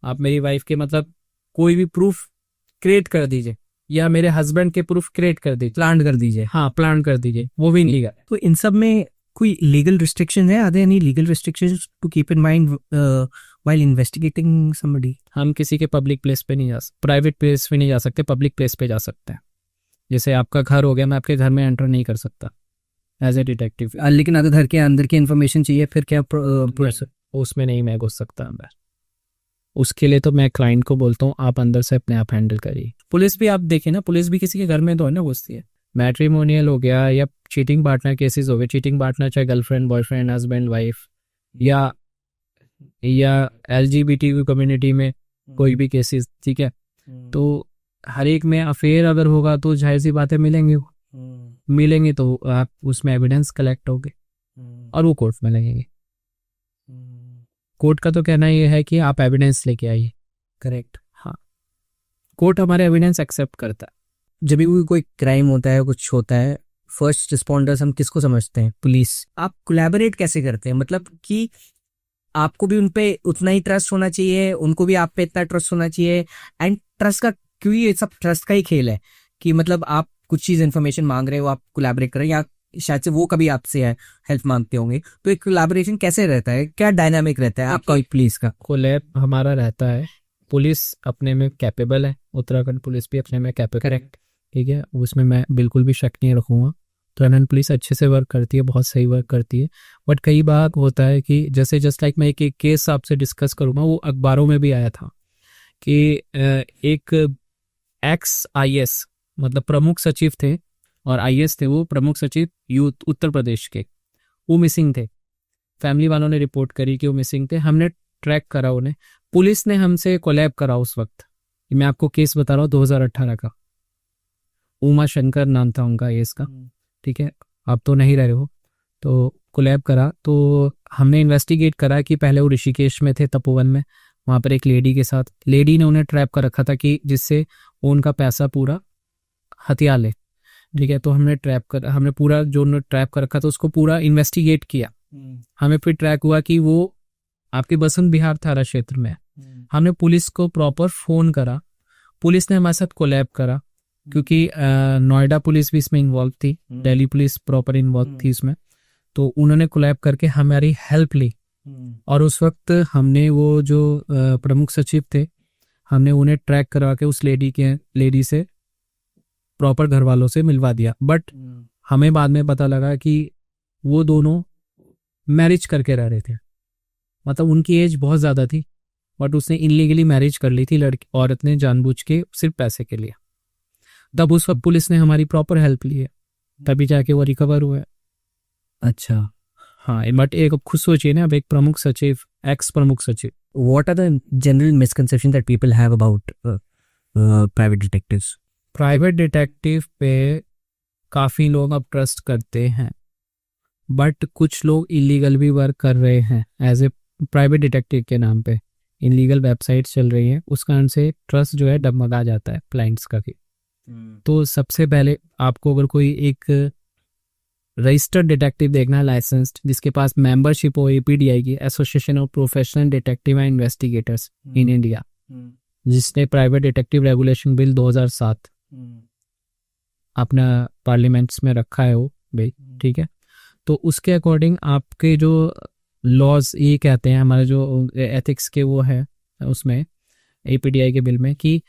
आप मेरी वाइफ के मतलब कोई भी प्रूफ क्रिएट कर दीजिए, या मेरे हस्बैंड के प्रूफ क्रिएट कर दीजिए, प्लान कर दीजिए, हाँ प्लान कर दीजिए, वो भी नहीं। तो इन सब में कोई लीगल रिस्ट्रिक्शन है? Are there any legal restrictions to keep in mind while investigating somebody? हम किसी के पब्लिक प्लेस पे नहीं जा सकते, प्राइवेट प्लेस पे नहीं जा सकते, पब्लिक प्लेस पे जा सकते हैं। जैसे आपका घर हो गया, मैं आपके घर में एंटर नहीं कर सकता एज ए डिटेक्टिव, लेकिन अगर घर के अंदर की इन्फॉर्मेशन चाहिए फिर क्या उसमें नहीं मैं घुस सकता अंदर, उसके लिए तो मैं क्लाइंट को बोलता हूँ आप अंदर से अपने आप हैंडल करिए। पुलिस भी आप देखें ना, पुलिस भी किसी के घर में तो है ना घुसती है। मैट्रिमोनियल हो गया या चीटिंग पार्टनर केसेस हो गए, चीटिंग पार्टनर चाहे गर्लफ्रेंड बॉयफ्रेंड हस्बैंड वाइफ या LGBT कम्युनिटी में कोई भी केसेस, ठीक है, तो हर एक में अफेयर अगर होगा तो जाहिर सी बातें मिलेंगे तो आप उसमें एविडेंस कलेक्ट होगे और वो कोर्ट में लगेंगे। कोर्ट का तो कहना ये है कि आप एविडेंस लेके आइए, करेक्ट, हाँ, कोर्ट हमारे एविडेंस एक्सेप्ट करता है। जब भी कोई क्राइम होता है, कुछ होता है, फर्स्ट रिस्पॉन्डर्स हम किसको समझते हैं? पुलिस। आप कोलैबोरेट कैसे करते हैं? मतलब कि आपको भी उन पे उतना ही ट्रस्ट होना चाहिए, उनको भी आप पे इतना ट्रस्ट होना चाहिए, एंड ट्रस्ट का, क्योंकि ये सब ट्रस्ट का ही खेल है कि मतलब आप कुछ चीज इन्फॉर्मेशन मांग रहे हो, आप कोलैबोरेट कर रहे हैं, या शायद से वो कभी आपसे हेल्प मांगते होंगे, तो एक कोलैबोरेशन कैसे रहता है, क्या डायनामिक रहता है आपका पुलिस का? कोलैब हमारा रहता है, पुलिस अपने में कैपेबल है, उत्तराखंड पुलिस भी अपने में कैपेबल, करेक्ट, ठीक है, उसमें मैं बिल्कुल भी शक नहीं रखूँगा। उत्तराखंड पुलिस अच्छे से वर्क करती है, बहुत सही वर्क करती है। बट कई बार होता है कि जैसे जस्ट लाइक मैं एक केस आपसे डिस्कस करूँगा, वो अखबारों में भी आया था कि एक एक्स IAS, मतलब प्रमुख सचिव थे और IAS थे, वो प्रमुख सचिव यूथ उत्तर प्रदेश के, वो मिसिंग थे। फैमिली वालों ने रिपोर्ट करी कि वो मिसिंग थे, हमने ट्रैक करा उन्हें, पुलिस ने हमसे कोलैब करा उस वक्त। मैं आपको केस बता रहा हूँ 2018 का, उमा शंकर नाम था उनका IAS का, ठीक है, आप तो नहीं रहे हो, तो कोलैब करा। तो हमने इन्वेस्टिगेट करा कि पहले वो ऋषिकेश में थे, तपोवन में, वहाँ पर एक लेडी के साथ, लेडी ने उन्हें ट्रैप कर रखा था कि जिससे वो उनका पैसा पूरा हथिया ले, ठीक है। तो हमने पूरा जो उन्होंने ट्रैप कर रखा था उसको पूरा इन्वेस्टिगेट किया। हमें फिर ट्रैक हुआ कि वो आपके बसंत विहार थाना क्षेत्र में है। हमने पुलिस को प्रॉपर फोन करा, पुलिस ने हमारे साथ कोलैब करा, क्योंकि नोएडा पुलिस भी इसमें इन्वॉल्व थी, दिल्ली पुलिस प्रॉपर इन्वॉल्व थी इसमें, तो उन्होंने कोलैब करके हमारी हेल्प ली। और उस वक्त हमने वो जो प्रमुख सचिव थे, हमने उन्हें ट्रैक करवा के उस लेडी से प्रॉपर घर वालों से मिलवा दिया। बट हमें बाद में पता लगा कि वो दोनों मैरिज करके रह रहे थे, मतलब उनकी एज बहुत ज़्यादा थी, बट उसने इनलीगली मैरिज कर ली थी लड़की, औरत ने, जानबूझ के, सिर्फ पैसे के लिए। तब उस वक्त पुलिस ने हमारी प्रॉपर हेल्प ली है, तभी जाके वो रिकवर हुआ है। अच्छा, हाँ, बट एक खुद सोचिए ना, अब एक प्रमुख सचिव, एक्स प्रमुख सचिव। What are the general misconception that people have about private detectives? Private detective पे काफ़ी लोग अब ट्रस्ट करते हैं, बट कुछ लोग इलीगल भी वर्क कर रहे हैं एज ए प्राइवेट डिटेक्टिव के नाम पे। इलीगल वेबसाइट चल रही है, उस कारण से ट्रस्ट जो है डगमगा जाता है क्लाइंट्स का भी। तो सबसे पहले आपको अगर कोई एक रजिस्टर्ड डिटेक्टिव देखना है, लाइसेंस्ड, जिसके पास मेंबरशिप हो APDI की, association of professional detective and investigators in India, जिसने प्राइवेट डिटेक्टिव रेगुलेशन बिल 2007 अपना पार्लियामेंट्स में रखा है वो भाई, ठीक है। तो उसके अकॉर्डिंग आपके जो लॉज ये कहते हैं, हमारे जो एथिक्स के वो है उसमें APDI के बिल में, कि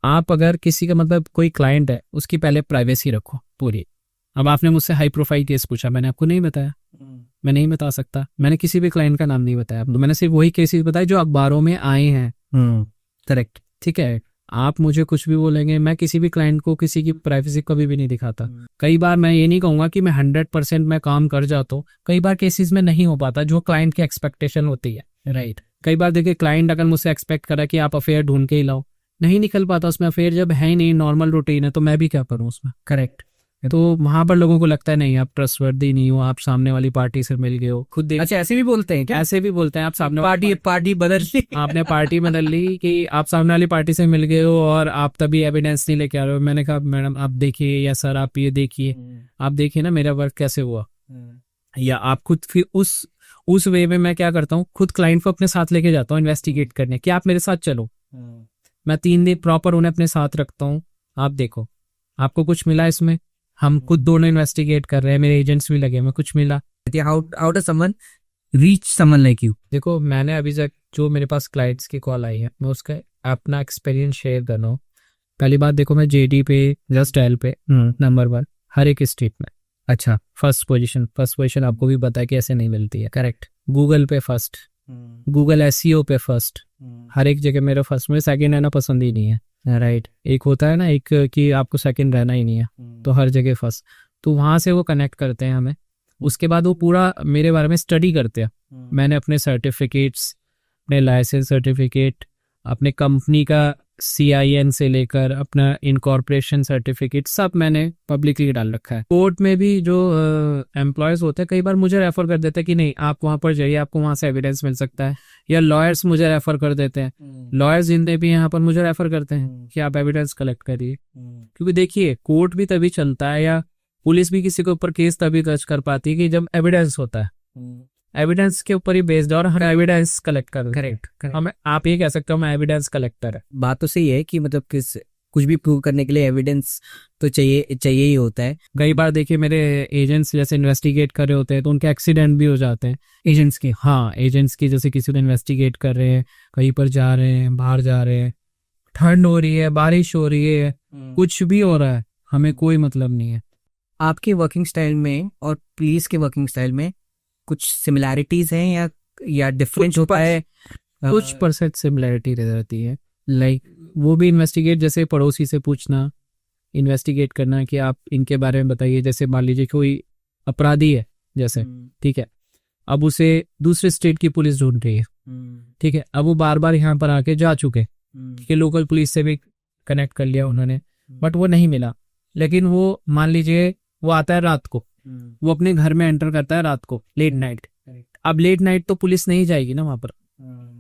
आप अगर किसी का मतलब कोई क्लाइंट है, उसकी पहले प्राइवेसी रखो पूरी। अब आपने मुझसे हाई प्रोफाइल केस पूछा, मैंने आपको नहीं बताया, मैं नहीं बता सकता, मैंने किसी भी क्लाइंट का नाम नहीं बताया, मैंने सिर्फ वही केसेस बताए जो अखबारों में आए हैं। करेक्ट, ठीक है। आप मुझे कुछ भी बोलेंगे, मैं किसी भी क्लाइंट को किसी की प्राइवेसी कभी भी नहीं दिखाता। कई बार मैं ये नहीं कहूंगा कि मैं 100% मैं काम कर जाता हूँ, कई बार केसेस में नहीं हो पाता जो क्लाइंट की एक्सपेक्टेशन होती है, राइट। कई बार देखिए, क्लाइंट अगर मुझसे एक्सपेक्ट करा कि आप अफेयर ढूंढ के ही लाओ, नहीं निकल पाता उसमें अफेयर, जब है ही नहीं, नॉर्मल रूटीन है, तो मैं भी क्या करूँ उसमें, करेक्ट। तो वहां पर लोगों को लगता है नहीं, आप ट्रस्टवर्दी नहीं हो, आप सामने वाली पार्टी से मिल गए हो, खुद देख। अच्छा, ऐसे भी बोलते हैं क्या? ऐसे भी बोलते हैं, आप सामने पार्टी बदल ली आपने पार्टी बदल ली कि आप सामने वाली पार्टी से मिल गए हो और आप तभी एविडेंस नहीं लेके आ रहे हो। मैंने कहा मैडम आप देखिए, या सर आप ये देखिए, आप देखिए ना मेरा वर्क कैसे हुआ। या आप खुद फिर उस वे में मैं क्या करता हूँ, खुद क्लाइंट को अपने साथ लेके जाता हूँ इन्वेस्टिगेट करने, कि आप मेरे साथ चलो, मैं 3 दिन प्रॉपर उन्हें अपने साथ रखता हूँ, आप देखो आपको कुछ मिला इसमें, हम खुद दोनों इन्वेस्टिगेट कर रहे हैं, मेरे एजेंट्स भी लगे, मैं कुछ मिला। How does someone reach someone like you? देखो, मैंने अभी तक जो मेरे पास क्लाइंट्स की कॉल आई है, मैं उसका अपना एक्सपीरियंस शेयर कर रहा हूँ। पहली बात देखो, मैं JD पे, जस्ट डायल पे नंबर 1 हर एक स्टेट में। अच्छा, फर्स्ट पोजीशन आपको भी पता है कि ऐसे नहीं मिलती है, करेक्ट। गूगल पे फर्स्ट, गूगल SEO पे फर्स्ट, हर एक जगह मेरा फर्स्ट, मुझे सेकंड रहना पसंद ही नहीं है, राइट। एक होता है ना एक कि आपको सेकंड रहना ही नहीं है, तो हर जगह फर्स्ट। तो वहाँ से वो कनेक्ट करते हैं हमें, उसके बाद वो पूरा मेरे बारे में स्टडी करते हैं। मैंने अपने सर्टिफिकेट्स, अपने लाइसेंस सर्टिफिकेट, अपने कंपनी का CIN से लेकर अपना इनकॉर्पोरेशन सर्टिफिकेट, सब मैंने पब्लिकली डाल रखा है। कोर्ट में भी जो एम्प्लॉयज़ होते हैं, कई बार मुझे रेफर कर देते हैं कि नहीं आप वहाँ पर जाइए, आपको वहाँ से एविडेंस मिल सकता है। या लॉयर्स मुझे रेफर कर देते हैं, लॉयर्स जितने भी यहाँ पर मुझे रेफर करते हैं कि आप एविडेंस कलेक्ट करिए। क्योंकि देखिए, कोर्ट भी तभी चलता है, या पुलिस भी किसी के ऊपर केस तभी दर्ज कर पाती है कि जब एविडेंस होता है। एविडेंस के ऊपर ही बेस्ड और हर एविडेंस कलेक्ट कर करेक्ट करेक्ट। हम आप ये कह सकते हो मैं एविडेंस कलेक्टर है। बात तो सही है कि मतलब कुछ भी प्रूव करने के लिए एविडेंस तो चाहिए ही होता है। कई बार देखिए मेरे एजेंट्स जैसे इन्वेस्टिगेट कर रहे होते हैं तो उनके एक्सीडेंट भी हो जाते हैं। एजेंट्स के हाँ, एजेंट्स की जैसे किसी को इन्वेस्टिगेट कर रहे हैं, कहीं पर जा रहे हैं, बाहर जा रहे हैं, ठंड हो रही है, बारिश हो रही है, कुछ भी हो रहा है, हमें कोई मतलब नहीं है। आपके वर्किंग स्टाइल में और पुलिस के वर्किंग स्टाइल में कुछ सिमिलैरिटीज हैं या डिफरेंस होता है? कुछ परसेंट सिमिलैरिटी रहती है। लाइक वो भी इन्वेस्टिगेट, जैसे पड़ोसी से पूछना, इन्वेस्टिगेट करना कि आप इनके बारे में बताइए। जैसे मान लीजिए कोई अपराधी है जैसे, ठीक है, अब उसे दूसरे स्टेट की पुलिस ढूंढ रही है, ठीक है, अब वो बार बार यहाँ पर आके जा चुके कि लोकल पुलिस से भी कनेक्ट कर लिया उन्होंने, बट वो नहीं मिला। लेकिन वो मान लीजिए वो आता है रात को, वो अपने घर में एंटर करता है रात को, लेट नाइट। अब लेट नाइट तो पुलिस नहीं जाएगी ना वहां पर।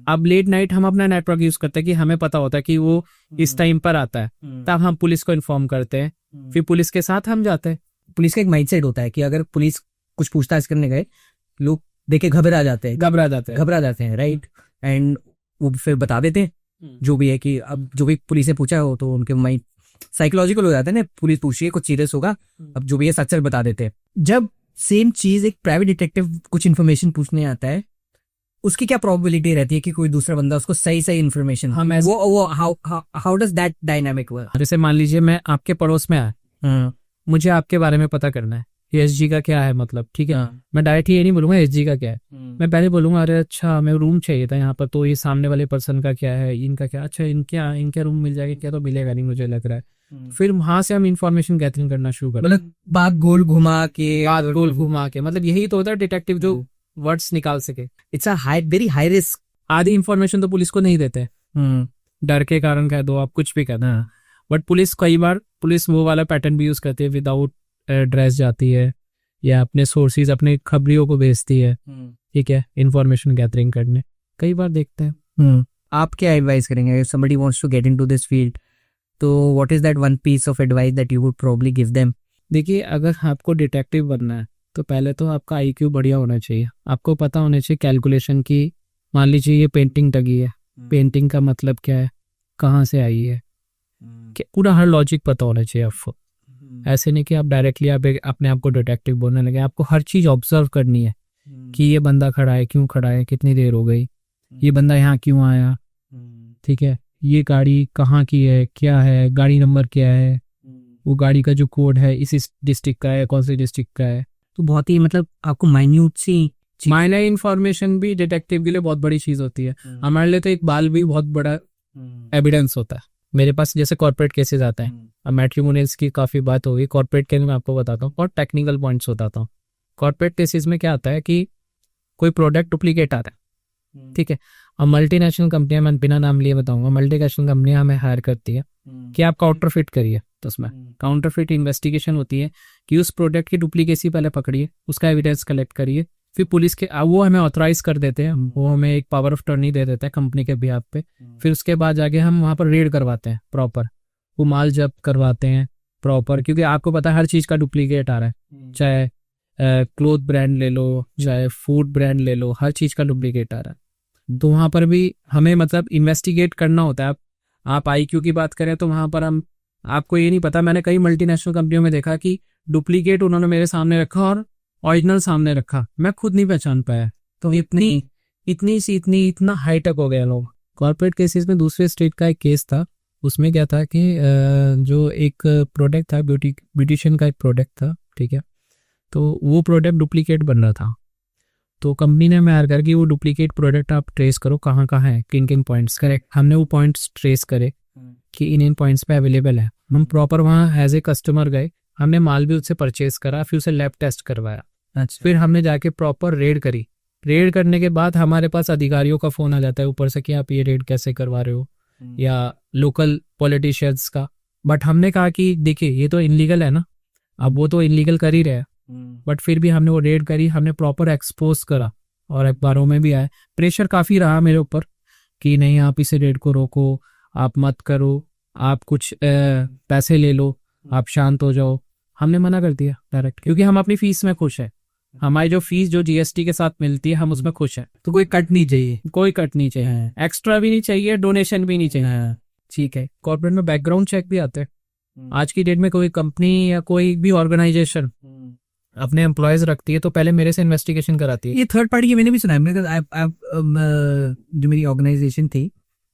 अब लेट नाइट हम अपना नेटवर्क यूज करते हैं कि हमें पता होता है कि वो इस टाइम पर आता है, तब हम पुलिस को इन्फॉर्म करते हैं, फिर पुलिस के साथ हम जाते हैं। पुलिस का एक माइंडसेट होता है कि अगर पुलिस कुछ पूछताछ करने गए, लोग देखे घबरा जाते हैं, राइट, एंड वो फिर बता देते हैं जो भी है कि अब जो भी पुलिस ने पूछा हो तो उनके माइंड साइकोलॉजिकल हो जाता है ना, पुलिस पूछ रही है कुछ सीरियस होगा, अब जो भी है सच सच बता देते हैं। जब सेम चीज एक प्राइवेट डिटेक्टिव कुछ इन्फॉर्मेशन पूछने आता है, उसकी क्या प्रोबेबिलिटी रहती है कि कोई दूसरा बंदा उसको सही इन्फॉर्मेशन, वो how does that dynamic work? जैसे मान लीजिए मैं आपके पड़ोस में आया, मुझे आपके बारे में पता करना है, एसजी का क्या है मतलब, ठीक है, मैं डायरेक्ट ये नहीं बोलूंगा एसजी का क्या है, मैं पहले बोलूंगा अरे अच्छा मैं रूम चाहिए था यहाँ पर, तो ये सामने वाले पर्सन का क्या है, इनका क्या, अच्छा इनके रूम मिल जाएगा क्या, तो मिलेगा नहीं मुझे लग रहा है। फिर वहां से हम इंफॉर्मेशन गैदरिंग करना शुरू करते, मतलब बात गोल घुमा के, मतलब यही तो होता है डिटेक्टिव जो वर्ड्स निकाल सके। It's a very high risk. आधी इंफॉर्मेशन तो पुलिस को नहीं देते, डर के कारण कह दो, आप कुछ भी कह दो, बट पुलिस कई बार वो वाला पैटर्न भी यूज करती है, विदाउट एड्रेस जाती है या अपने सोर्सेज अपने खबरियों को भेजती है, ठीक है, इंफॉर्मेशन गैदरिंग करने। कई बार देखते हैं। आप क्या एडवाइस करेंगे if somebody wants to get into this field, तो what is that one piece of advice that you would probably give them? देखिए, अगर आपको डिटेक्टिव बनना है तो पहले तो आपका IQ बढ़िया होना चाहिए, आपको पता होना चाहिए कैलकुलेशन की। मान लीजिए ये पेंटिंग टंगी है, पेंटिंग का मतलब क्या है, कहाँ से आई है, पूरा हर लॉजिक पता होना चाहिए आपको। ऐसे नहीं कि आप डायरेक्टली आप अपने आप को डिटेक्टिव बोलने लगे, आपको हर चीज ऑब्जर्व करनी है कि ये बंदा खड़ा है, क्यों खड़ा है, कितनी देर हो गई, ये बंदा यहाँ क्यों आया, ठीक है, ये गाड़ी कहाँ की है, क्या है, गाड़ी नंबर क्या है, वो गाड़ी का जो कोड है इस डिस्ट्रिक्ट का है, कौन सी डिस्ट्रिक्ट का है। तो बहुत ही मतलब आपको माइन्यूट सी माइनर इन्फॉर्मेशन भी डिटेक्टिव के लिए बहुत बड़ी चीज होती है। हमारे लिए तो एक बाल भी बहुत बड़ा एविडेंस होता है। मेरे पास जैसे कॉर्पोरेट केसेस आते हैं, अब मैट्रिमोनियल्स की काफी बात होगी, कॉर्पोरेट के मैं आपको बताता हूँ और टेक्निकल पॉइंट्स बताता हूँ। कॉर्पोरेट केसेस में क्या आता है कि कोई प्रोडक्ट डुप्लीकेट आता है, ठीक है, और मल्टीनेशनल कंपनियां, मैं बिना नाम लिए बताऊंगा, मल्टीनेशनल कंपनियां हमें हायर करती है कि आप काउंटरफिट करिए, तो उसमें काउंटरफिट इन्वेस्टिगेशन होती है कि उस प्रोडक्ट की डुप्लीकेसी पहले पकड़िए, उसका एविडेंस कलेक्ट करिए, फिर पुलिस के वो हमें ऑथराइज कर देते हैं, वो हमें एक पावर ऑफ टर्नी दे देता है कंपनी के बिहाफ पे। फिर उसके बाद जाके हम वहाँ पर रेड करवाते हैं, प्रॉपर वो माल जब्त करवाते हैं प्रॉपर, क्योंकि आपको पता है हर चीज़ का डुप्लीकेट आ रहा है, चाहे क्लोथ ब्रांड ले लो, चाहे फूड ब्रांड ले लो, हर चीज़ का डुप्लीकेट आ रहा है। तो वहाँ पर भी हमें मतलब इन्वेस्टिगेट करना होता है। आप IQ की बात करें तो वहाँ पर हम, आपको ये नहीं पता, मैंने कई मल्टीनेशनल कंपनियों में देखा कि डुप्लीकेट उन्होंने मेरे सामने रखा और ओरिजिनल सामने रखा, मैं खुद नहीं पहचान पाया। तो इतना हाईटेक हो गया लोग। कॉर्पोरेट केसेस में दूसरे स्टेट का एक केस था, उसमें क्या था कि जो एक प्रोडक्ट था, ब्यूटिशियन का एक प्रोडक्ट था, ठीक है, तो वो प्रोडक्ट डुप्लीकेट बन रहा था। तो कंपनी ने हायर करके वो डुप्लीकेट प्रोडक्ट आप ट्रेस करो कहाँ कहाँ है, किन किन पॉइंट्स। करेक्ट, हमने वो पॉइंट्स ट्रेस करे कि इन पॉइंट्स पे अवेलेबल है। हम प्रॉपर वहाँ एज ए कस्टमर गए, हमने माल भी उससे परचेज करा, फिर उसे लैब टेस्ट करवाया। अच्छा। फिर हमने जाके प्रॉपर रेड करी। रेड करने के बाद हमारे पास अधिकारियों का फोन आ जाता है ऊपर से कि आप ये रेड कैसे करवा रहे हो, या लोकल पॉलिटिशियंस का। बट हमने कहा कि देखिए ये तो इनलीगल है ना, अब वो तो इनलीगल कर ही रहे, बट फिर भी हमने वो रेड करी, हमने प्रॉपर एक्सपोज करा और अखबारों में भी आया। प्रेशर काफी रहा मेरे ऊपर कि नहीं आप इसे रेड को रोको, आप मत करो, आप कुछ पैसे ले लो, आप शांत हो जाओ। हमने मना कर दिया डायरेक्ट, क्योंकि हम अपनी फीस में खुश है। हमारी जो फीस जो जीएसटी के साथ मिलती है हम उसमें खुश हैं। तो कोई कट नहीं चाहिए। कोई कट नहीं चाहिए, एक्स्ट्रा भी नहीं चाहिए, डोनेशन भी नहीं चाहिए। ठीक है। कॉर्पोरेट में बैकग्राउंड चेक भी आते हैं। आज की डेट में कोई कंपनी या कोई भी ऑर्गेनाइजेशन अपने एम्प्लॉयज रखती है तो पहले मेरे से इन्वेस्टिगेशन कराती है। ये थर्ड पार्टी की मैंने भी सुना है। जो मेरी ऑर्गेनाइजेशन थी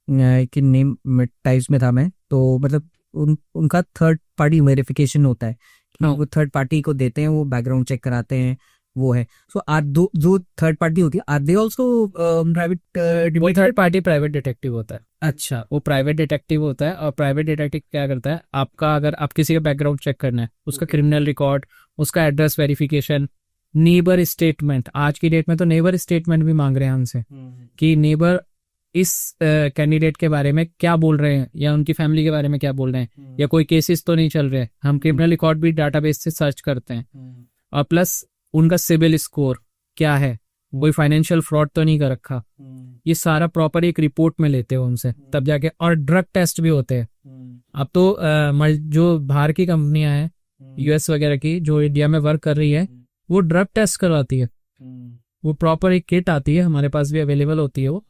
कि नेम टाइप्स में था मैं, तो मतलब उनका थर्ड पार्टी वेरिफिकेशन होता है कि वो थर्ड पार्टी को देते हैं, वो बैकग्राउंड चेक कराते हैं, वो है। सो आर जो थर्ड पार्टी होती है, आर दे ऑल्सो प्राइवेट? वही थर्ड पार्टी प्राइवेट डिटेक्टिव होता है। अच्छा, वो प्राइवेट डिटेक्टिव होता है। और प्राइवेट डिटेक्टिव क्या करता है, आपका अगर आप किसी का बैकग्राउंड चेक करना है, उसका क्रिमिनल रिकॉर्ड, उसका एड्रेस वेरिफिकेशन, नेबर स्टेटमेंट। आज की डेट में तो नेबर स्टेटमेंट भी मांग रहे हैं हमसे कि नेबर इस कैंडिडेट के बारे में क्या बोल रहे हैं या उनकी फैमिली के बारे में क्या बोल रहे हैं, या कोई केसेस तो नहीं चल रहे हैं। हम क्रिमिनल रिकॉर्ड भी डाटाबेस से सर्च करते हैं। और प्लस उनका सिविल स्कोर क्या है, कोई फाइनेंशियल फ्रॉड तो नहीं कर रखा, ये सारा प्रॉपर एक रिपोर्ट में लेते हो उनसे, तब जाके। और ड्रग टेस्ट भी होते हैं। अब तो जो बाहर की कंपनियां हैं यूएस वगैरह की जो इंडिया में वर्क कर रही है, वो ड्रग टेस्ट करवाती है। वो प्रॉपर एक किट आती है, हमारे पास भी अवेलेबल होती है वो,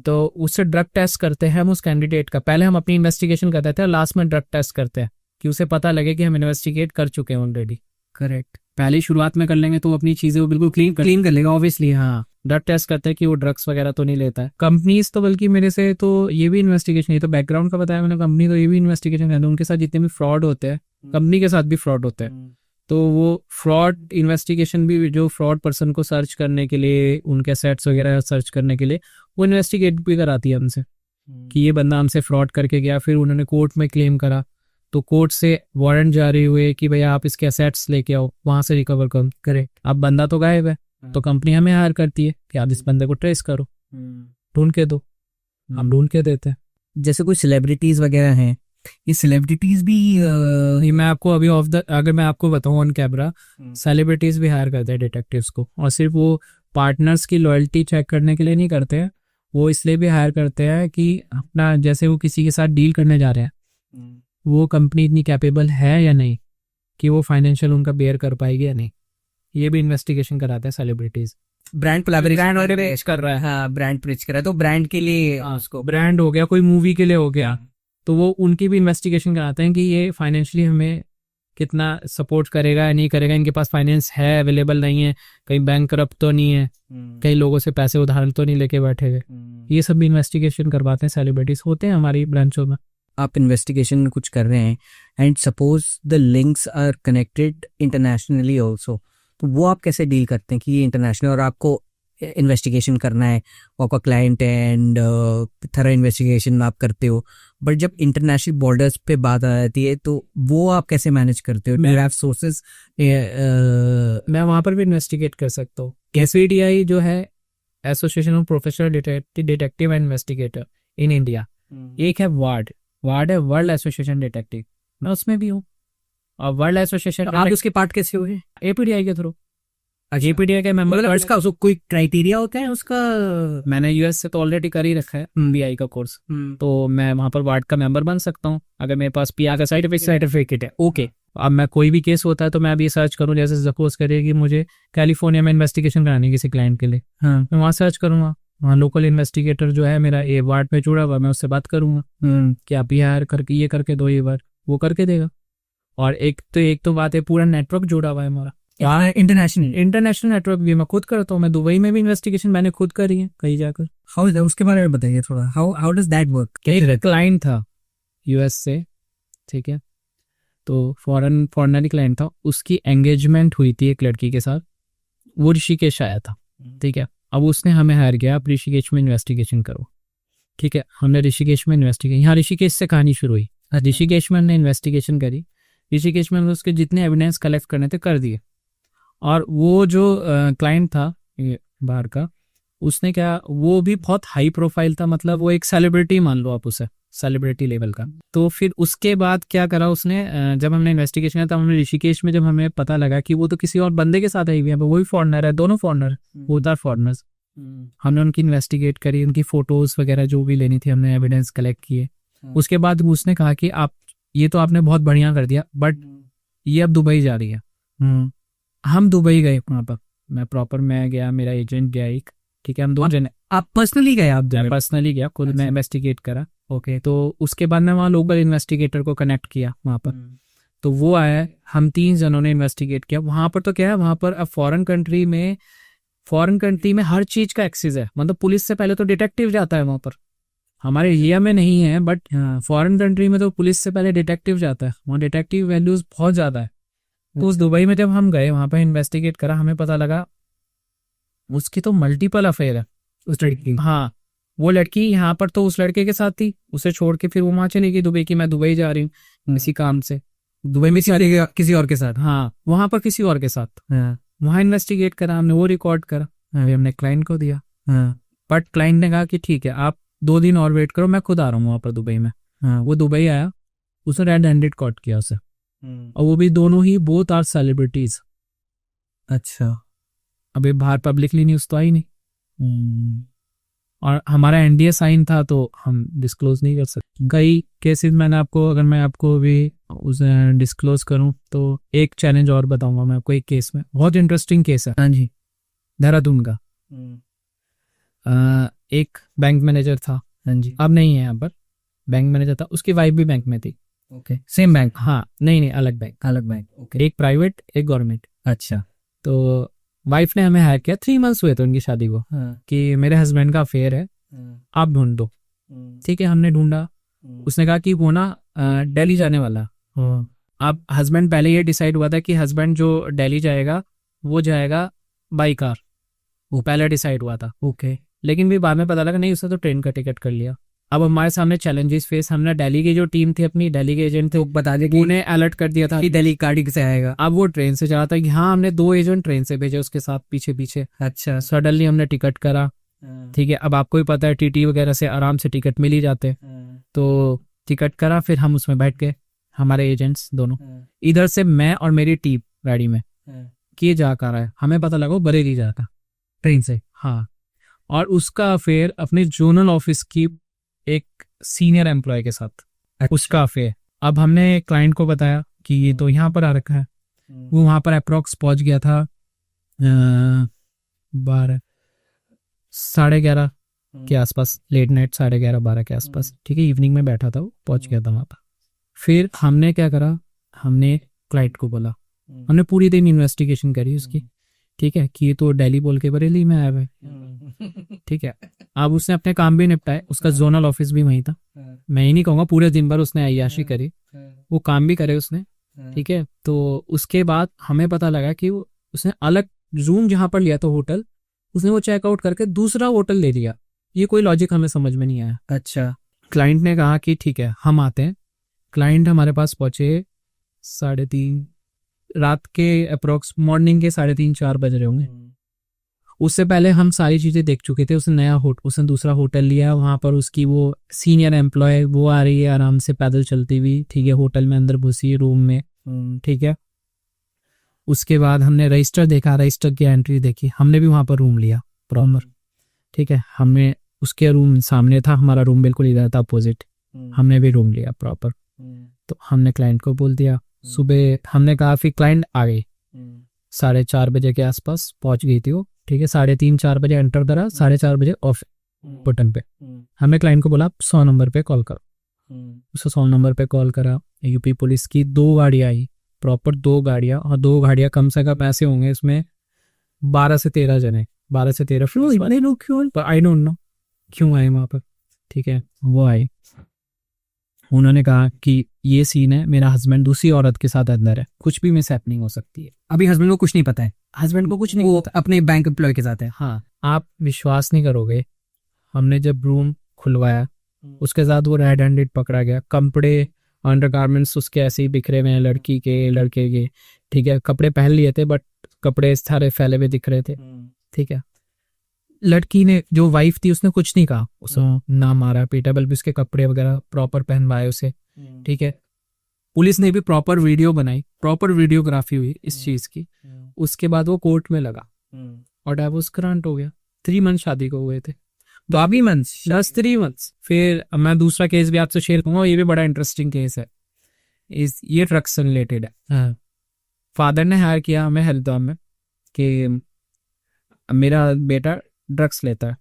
तो उससे ड्रग टेस्ट करते हैं हम उस कैंडिडेट का। पहले हम अपनी इन्वेस्टिगेशन करते थे और लास्ट में ड्रग टेस्ट करते हैं कि उसे पता लगे कि हम इन्वेस्टिगेट कर चुके हैं ऑलरेडी। करेक्ट। पहले शुरुआत में कर लेंगे तो अपनी चीजें वो बिल्कुल क्लीन कर लेगा ऑब्वियसली। हाँ, ड्रग टेस्ट करते हैं कि वो ड्रग्स वगैरह तो नहीं लेता है। कंपनीज तो बल्कि मेरे से तो ये भी इन्वेस्टिगेशन, ये तो बैकग्राउंड का बताया मैंने, कंपनी तो ये भी इन्वेस्टिगेशन करते हैं। उनके साथ जितने भी फ्रॉड होते हैं, कंपनी के साथ भी फ्रॉड होते हैं, तो वो फ्रॉड इन्वेस्टिगेशन भी, जो फ्रॉड पर्सन को सर्च करने के लिए, उनके सेट्स वगैरह सर्च करने के लिए, वो इन्वेस्टिगेट भी कराती है हमसे कि ये बंदा हमसे फ्रॉड करके गया, फिर उन्होंने कोर्ट में क्लेम करा तो कोर्ट से वारंट जारी हुए कि भैया आप इसके एसेट्स लेके आओ, वहां से रिकवर करो। करे अब बंदा तो गायब है, तो कंपनी हमें हायर करती है कि आप इस बंदे को ट्रेस करो, ढूंढ के दो। हम ढूंढ के देते हैं। जैसे कोई सेलिब्रिटीज वगैरह हैं, ये सेलिब्रिटीज भी ये मैं आपको अभी अगर मैं आपको बताऊं ऑन कैमरा, सेलिब्रिटीज भी हायर करते हैं डिटेक्टिव्स को। और सिर्फ वो पार्टनर्स की लॉयल्टी चेक करने के लिए नहीं करते हैं, वो इसलिए भी हायर करते हैं कि अपना, जैसे वो किसी के साथ डील करने जा रहे हैं, वो कंपनी इतनी कैपेबल है या नहीं, कि वो फाइनेंशियल उनका बेयर कर पाएगी या नहीं, ये भी इन्वेस्टिगेशन कराते हैं सेलिब्रिटीज। ब्रांड कोलैबोरेशन कर रहा है। हाँ, ब्रांड पिच कर रहा है, तो ब्रांड के लिए उसको, ब्रांड हो गया, कोई मूवी के लिए हो गया, तो वो उनकी भी इन्वेस्टिगेशन कराते हैं कि ये फाइनेंशियली हमें कितना सपोर्ट करेगा या नहीं करेगा, इनके पास फाइनेंस है, अवेलेबल नहीं है, कहीं बैंक करप्ट तो नहीं है, कई लोगों से पैसे उधार तो नहीं लेके बैठे हुए। ये सब भी इन्वेस्टिगेशन करवाते हैं सेलिब्रिटीज, होते हैं हमारी ब्रांचों में। आप इन्वेस्टिगेशन कुछ कर रहे हैं and suppose the links are connected internationally also, तो वो आप कैसे डील करते हैं कि ये इंटरनेशनल और आपको इन्वेस्टिगेशन करना है, आपका क्लाइंट है एंड थरा इन्वेस्टिगेशन आप करते हो, बट जब इंटरनेशनल बॉर्डर्स पे बात आ जाती है तो वो आप कैसे मैनेज करते हो? Do you have sources? मैं वहां पर भी इन्वेस्टिगेट कर सकता हूँ। एसवीडीआई जो है, association of professional detective and investigator in India, एक है वार्ड है वर्ल्ड एसोसिएशन डिटेक्टिव, मैं उसमें भी हूँ। और वर्ल्ड एसोसिएशन, आप उसके पार्ट कैसे हुए? एपीडीआई के थ्रू। एपीडीआई के मेंबर, मतलब उसका कोई क्राइटेरिया होता है उसका? मैंने यूएस से तो ऑलरेडी कर ही रखा है बीआई का कोर्स, तो मैं वहां पर वार्ड का मेंबर बन सकता हूँ अगर मेरे पास पीआर का सर्टिफिकेट है। ओके, अब मैं कोई भी केस होता है तो मैं अभी सर्च करूँ, जैसे सपोज करिए कि मुझे कैलिफोर्निया में इन्वेस्टिगेशन करानी है किसी क्लाइंट के लिए, हाँ, मैं वहाँ सर्च करूंगा, वहाँ लोकल इन्वेस्टिगेटर जो है मेरा ये वार्ड में जुड़ा हुआ, मैं उससे बात करूंगा कि आप पीआर करके ये करके दो, ये बार वो करके देगा। और एक तो बात है, पूरा नेटवर्क जुड़ा हुआ है हमारा, इंटरनेशनल नेटवर्क भी मैं खुद करता हूँ। मैं दुबई में भी इन्वेस्टिगेशन मैंने खुद करी है कहीं जाकर। हाउ इज उसके बारे में बताइए थोड़ा, हाउ डज दैट वर्क? एक क्लाइंट था यूएस से, ठीक है, तो फॉरेनर क्लाइंट था, उसकी एंगेजमेंट हुई थी एक लड़की के साथ, वो ऋषिकेश आया था, ठीक है। अब उसने हमें हायर किया, आप ऋषिकेश में इन्वेस्टिगेशन करो, ठीक है। हमने ऋषिकेश में इन्वेस्टिगेशन, यहाँ ऋषिकेश से कहानी शुरू हुई। ऋषिकेश में हमने इन्वेस्टिगेशन करी, ऋषिकेश में हमने उसके जितने एविडेंस कलेक्ट करने थे कर दिए। और वो जो क्लाइंट था बाहर का, उसने क्या, वो भी बहुत हाई प्रोफाइल था, मतलब वो एक सेलिब्रिटी मान लो आप उसे, सेलिब्रिटी लेवल का। तो फिर उसके बाद क्या करा उसने, जब हमने इन्वेस्टिगेशन किया तब हमने ऋषिकेश में, जब हमें पता लगा कि वो तो किसी और बंदे के साथ आई हुई है, वो भी फॉरनर है, दोनों फॉरनर, बोथ आर फॉरनर्स, हमने उनकी इन्वेस्टिगेट करी, उनकी फोटोज वगैरह जो भी लेनी थी हमने एविडेंस कलेक्ट किए। उसके बाद उसने कहा कि आप ये तो आपने बहुत बढ़िया कर दिया, बट ये अब दुबई जा रही है। हम दुबई गए, वहाँ पर मैं प्रॉपर मैं गया, मेरा एजेंट गया एक, ठीक है, हम दो जने। आप पर्सनली गए? आप मैं पर्सनली गया, खुद मैं इन्वेस्टिगेट करा। ओके, तो उसके बाद मैं वहाँ लोकल इन्वेस्टिगेटर को कनेक्ट किया वहाँ पर, तो वो आया, हम 3 जनों ने इन्वेस्टिगेट किया। वहाँ पर तो क्या है, वहाँ पर अब फॉरेन कंट्री में हर चीज का एक्सेस है, मतलब पुलिस से पहले तो डिटेक्टिव जाता है वहाँ पर। हमारे इंडिया में नहीं है, बट फॉरेन कंट्री में तो पुलिस से पहले डिटेक्टिव जाता है, वहाँ डिटेक्टिव वैल्यूज बहुत ज्यादा है। तो उस दुबई में जब हम गए, वहाँ पर इन्वेस्टिगेट करा, हमें पता लगा उसकी तो मल्टीपल अफेयर है उस लड़की। हाँ, वो लड़की यहाँ पर तो उस लड़के के साथ थी, उसे छोड़ के फिर वो वहां चली गई दुबई की, मैं दुबई जा रही हूँ इसी काम से। दुबई में किसी और के साथ? हाँ, वहां पर किसी और के साथ। हाँ। वहां इन्वेस्टिगेट करा हमने, वो रिकॉर्ड करा, अभी हमने क्लाइंट को दिया। हाँ। बट क्लाइंट ने कहा कि ठीक है, आप 2 दिन और वेट करो, मैं खुद आ रहा हूँ वहां पर दुबई में। हाँ। वो दुबई आया, उसने रेड हैंडेड कॉट किया उसे, और वो भी दोनों ही बोथ आर सेलिब्रिटीज। अच्छा। अभी बाहर पब्लिकली न्यूज तो आई नहीं, और हमारा एनडीए साइन था तो हम डिस्क्लोज नहीं कर सकते। कई केसेस मैंने आपको, अगर मैं आपको भी उसे डिस्क्लोज करूं तो एक चैलेंज और बताऊंगा मैं आपको। एक केस में, बहुत इंटरेस्टिंग केस है। हाँ जी। देहरादून का एक बैंक मैनेजर था। हाँ जी। अब नहीं है यहाँ पर, बैंक मैनेजर था, उसकी वाइफ भी बैंक में थी। Okay, same bank? हाँ, नहीं, अलग बैंक। अलग बैंक, ओके। एक प्राइवेट, एक गवर्नमेंट। अच्छा। तो वाइफ ने हमें हायर किया, 3 मंथ्स हुए थे उनकी शादी को, हाँ। कि मेरे हस्बैंड का अफेयर है, आप ढूंढ दो। ठीक है, हमने ढूंढा। उसने कहा कि वो ना दिल्ली जाने वाला। अब हस्बैंड, पहले ये डिसाइड हुआ था कि हस्बैंड जो दिल्ली जाएगा वो जाएगा बाई कार, वो पहले डिसाइड हुआ था। ओके। लेकिन भी बाद में पता लगा नहीं, उसने तो ट्रेन का टिकट कर लिया। अब हमारे सामने चैलेंजेस फेस, हमने दिल्ली की जो टीम थी, अपनी दिल्ली के एजेंट थे, तो बता दें कि उन्हें अलर्ट कर दिया था कि दिल्ली गाड़ी से आएगा। अब वो ट्रेन से जा रहा था कि हाँ, हमने 2 एजेंट ट्रेन से भेजे उसके साथ पीछे पीछे। अच्छा। सडनली हमने टिकट करा, ठीक है, अब आपको ही पता है टीटी वगैरह से आराम से टिकट मिल ही जाते। तो टिकट करा, फिर हम उसमें बैठ गए, हमारे एजेंट्स दोनों। इधर से मैं और मेरी टीम गाड़ी में, कि ये जा कर रहा है, हमें पता लगा वो बरेली जाता ट्रेन से। हाँ, और उसका अफेयर अपने जोनल ऑफिस की एक सीनियर एम्प्लॉय के साथ। अच्छा। उसका अफेयर। अब हमने क्लाइंट को बताया कि ये तो यहाँ पर आ रखा है। वो वहां पर अप्रोक्स पहुंच गया था 11:30 के आसपास, लेट नाइट 11:30-12 के आसपास, ठीक है, इवनिंग में बैठा था, वो पहुंच गया था वहां पर। फिर हमने क्या करा, हमने क्लाइंट को बोला, हमने पूरी दिन इन्वेस्टिगेशन करी उसकी, ठीक है, कि ये तो दिल्ली बोल के बरेली में आया हुआ है, ठीक है। अब उसने अपने काम भी निपटाए, उसका जोनल ऑफिस भी वहीं था। मैं ही नहीं कहूँगा पूरे दिन भर उसने अय्याशी करी, वो काम भी करे उसने, ठीक है। तो उसके बाद हमें पता लगा कि उसने अलग रूम जहाँ पर लिया था होटल, उसने वो चेकआउट करके दूसरा होटल ले लिया। ये कोई लॉजिक हमें समझ में नहीं आया। अच्छा। क्लाइंट ने कहा कि ठीक है, हम आते हैं। क्लाइंट हमारे पास पहुंचे 3:30 रात के अप्रोक्स, मॉर्निंग के 3:30-4 बज रहे होंगे। उससे पहले हम सारी चीजें देख चुके थे। उसने दूसरा होटल लिया, वहां पर उसकी वो सीनियर एम्प्लॉय वो आ रही है आराम से पैदल चलती हुई, ठीक है, होटल में अंदर घुसी रूम में, ठीक है। उसके बाद हमने रजिस्टर देखा, रजिस्टर की एंट्री देखी, हमने भी वहां पर रूम लिया प्रॉपर, ठीक है। हमने उसके रूम सामने था, हमारा रूम बिल्कुल इधर था अपोजिट, हमने भी रूम लिया प्रॉपर। तो हमने क्लाइंट को बोल दिया, सुबह हमने कहा, फिर क्लाइंट आ गई 4:30 बजे के आसपास पहुंच गई थी वो, ठीक है। 3:30-4 बजे एंटर करा, 4:30 बजे ऑफ बटन पे। हमने क्लाइंट को बोला 100 नंबर पे कॉल करो, उसको 100 नंबर पे कॉल करा। यूपी पुलिस की 2 गाड़ियां आई, प्रॉपर 2 गाड़ियां, और 2 गाड़ियां कम से कम ऐसे होंगे इसमें 12 से 13 जने, 12 से 13 क्यों, आई डोंट नो क्यों आए वहां पर, ठीक है। वो आए, उन्होंने कहा कि ये सीन है, मेरा हस्बैंड दूसरी औरत के साथ अंदर है, कुछ भी मिस हैपनिंग हो सकती है। अभी हस्बैंड को कुछ नहीं पता है? हस्बैंड को कुछ नहीं वो पता, अपने बैंक एम्प्लॉय के साथ है। हाँ, आप विश्वास नहीं करोगे, हमने जब रूम खुलवाया उसके साथ वो रेड हैंडेड पकड़ा गया। कपड़े, अंडरगारमेंट्स उसके ऐसे ही बिखरे हुए हैं, लड़की के लड़के के, ठीक है। कपड़े पहन लिए थे बट कपड़े सारे फैले हुए दिख रहे थे, ठीक है। लड़की ने, जो वाइफ थी, उसने कुछ नहीं कहा, उसने ना मारा पीटा, बल्कि उसके कपड़े वगैरह प्रॉपर पहनवाए उसे, ठीक है। पुलिस ने भी प्रॉपर वीडियो बनाई, प्रॉपर वीडियोग्राफी हुई इस चीज की। उसके बाद वो कोर्ट में लगा और डाइवोर्स ग्रांट हो गया। 3 मंथ शादी को हुए थे, 12 मंथ्स, जस्ट 3 मंथ्स। फिर मैं दूसरा केस भी आपसे शेयर करूंगा, ये भी बड़ा इंटरेस्टिंग केस है, ये ड्रग्स से रिलेटेड है। फादर ने हायर किया हमें हेल्थडॉम में कि अब मेरा बेटा ड्रग्स लेता है,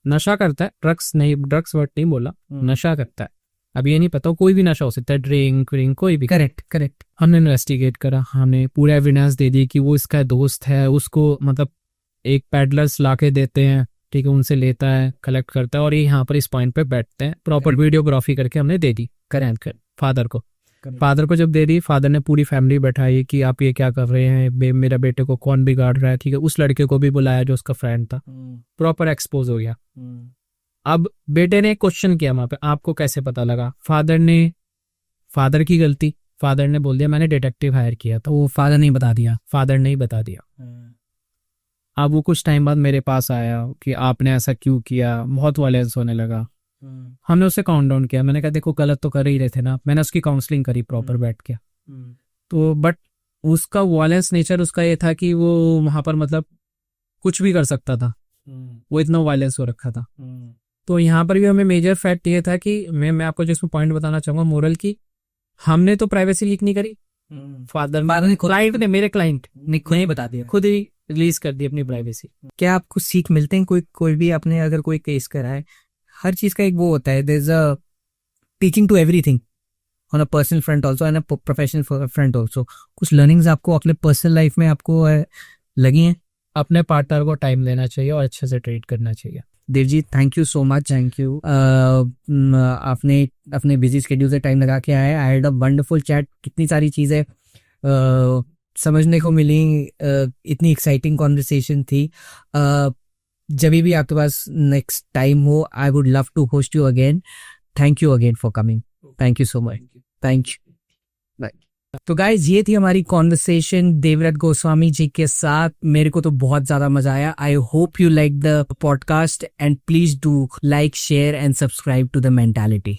नशा करता है, ड्रग्स वर्ड नहीं बोला, नशा करता है। अब ये नहीं पता, कोई भी नशा हो सकता है, ड्रिंक कोई भी। करेक्ट। हमने इन्वेस्टिगेट करा, हमने पूरा एविडेंस दे दी कि वो इसका दोस्त है, उसको मतलब एक पैडलर्स लाके देते हैं, ठीक है, उनसे लेता है, कलेक्ट करता है और ये यहाँ पर इस पॉइंट पे बैठते हैं। प्रॉपर वीडियोग्राफी करके हमने दे दी फादर को जब दे दी, फादर ने पूरी फैमिली बैठाई कि आप ये क्या कर रहे हैं, मेरा बेटे को कौन बिगाड़ रहा है, ठीक है। उस लड़के को भी बुलाया जो उसका फ्रेंड था, प्रॉपर एक्सपोज हो गया। अब बेटे ने क्वेश्चन किया वहां पे, आपको कैसे पता लगा? फादर की गलती, फादर ने बोल दिया मैंने डिटेक्टिव हायर किया था, वो फादर नहीं बता दिया। अब वो कुछ टाइम बाद मेरे पास आया कि आपने ऐसा क्यों किया, बहुत वायलेंस होने लगा। हमने उसे काउंट डाउन किया, मैंने कहा देखो गलत तो कर ही रहे थे ना, मैंने उसकी काउंसलिंग करी प्रॉपर बैठ के। तो बट उसका वायलेंस नेचर उसका ये था कि वो वहां पर मतलब कुछ भी कर सकता था, वो इतना वायलेंस हो रखा था। तो यहाँ पर भी हमें मेजर फैक्ट ये था कि मैं आपको जिसमें पॉइंट बताना चाहूंगा मोरल की, हमने तो प्राइवेसी लीक नहीं करी, फादर ने मेरे क्लाइंट ने खुद ही बता दिया, खुद ही रिलीज कर दी अपनी प्राइवेसी। क्या आपको सीख मिलते हैं? कोई भी आपने अगर कोई केस करा है, हर चीज का एक वो होता है, there is a teaching to everything on a personal front also and a professional front also. कुछ लर्निंग्स आपको अपने पर्सनल लाइफ में आपको लगी हैं? अपने पार्टनर को टाइम देना चाहिए और अच्छे से ट्रीट करना चाहिए। Dev ji thank you so much, thank you. आपने अपने बिजी स्केड्यूल से टाइम लगा के आए। I had a wonderful chat, कितनी सारी चीज़ें समझने को मिली, इतनी एक्साइटिंग कॉन्वर्सेशन थी। जब भी आपके पास नेक्स्ट टाइम हो, I would love to host you again. Thank you again for coming, thank you so much, thank you, bye. तो गाइज ये थी हमारी कॉन्वर्सेशन देवव्रत गोस्वामी जी के साथ। मेरे को तो बहुत ज्यादा मजा आया। I hope you like the podcast and please do like, share and subscribe to the mentality.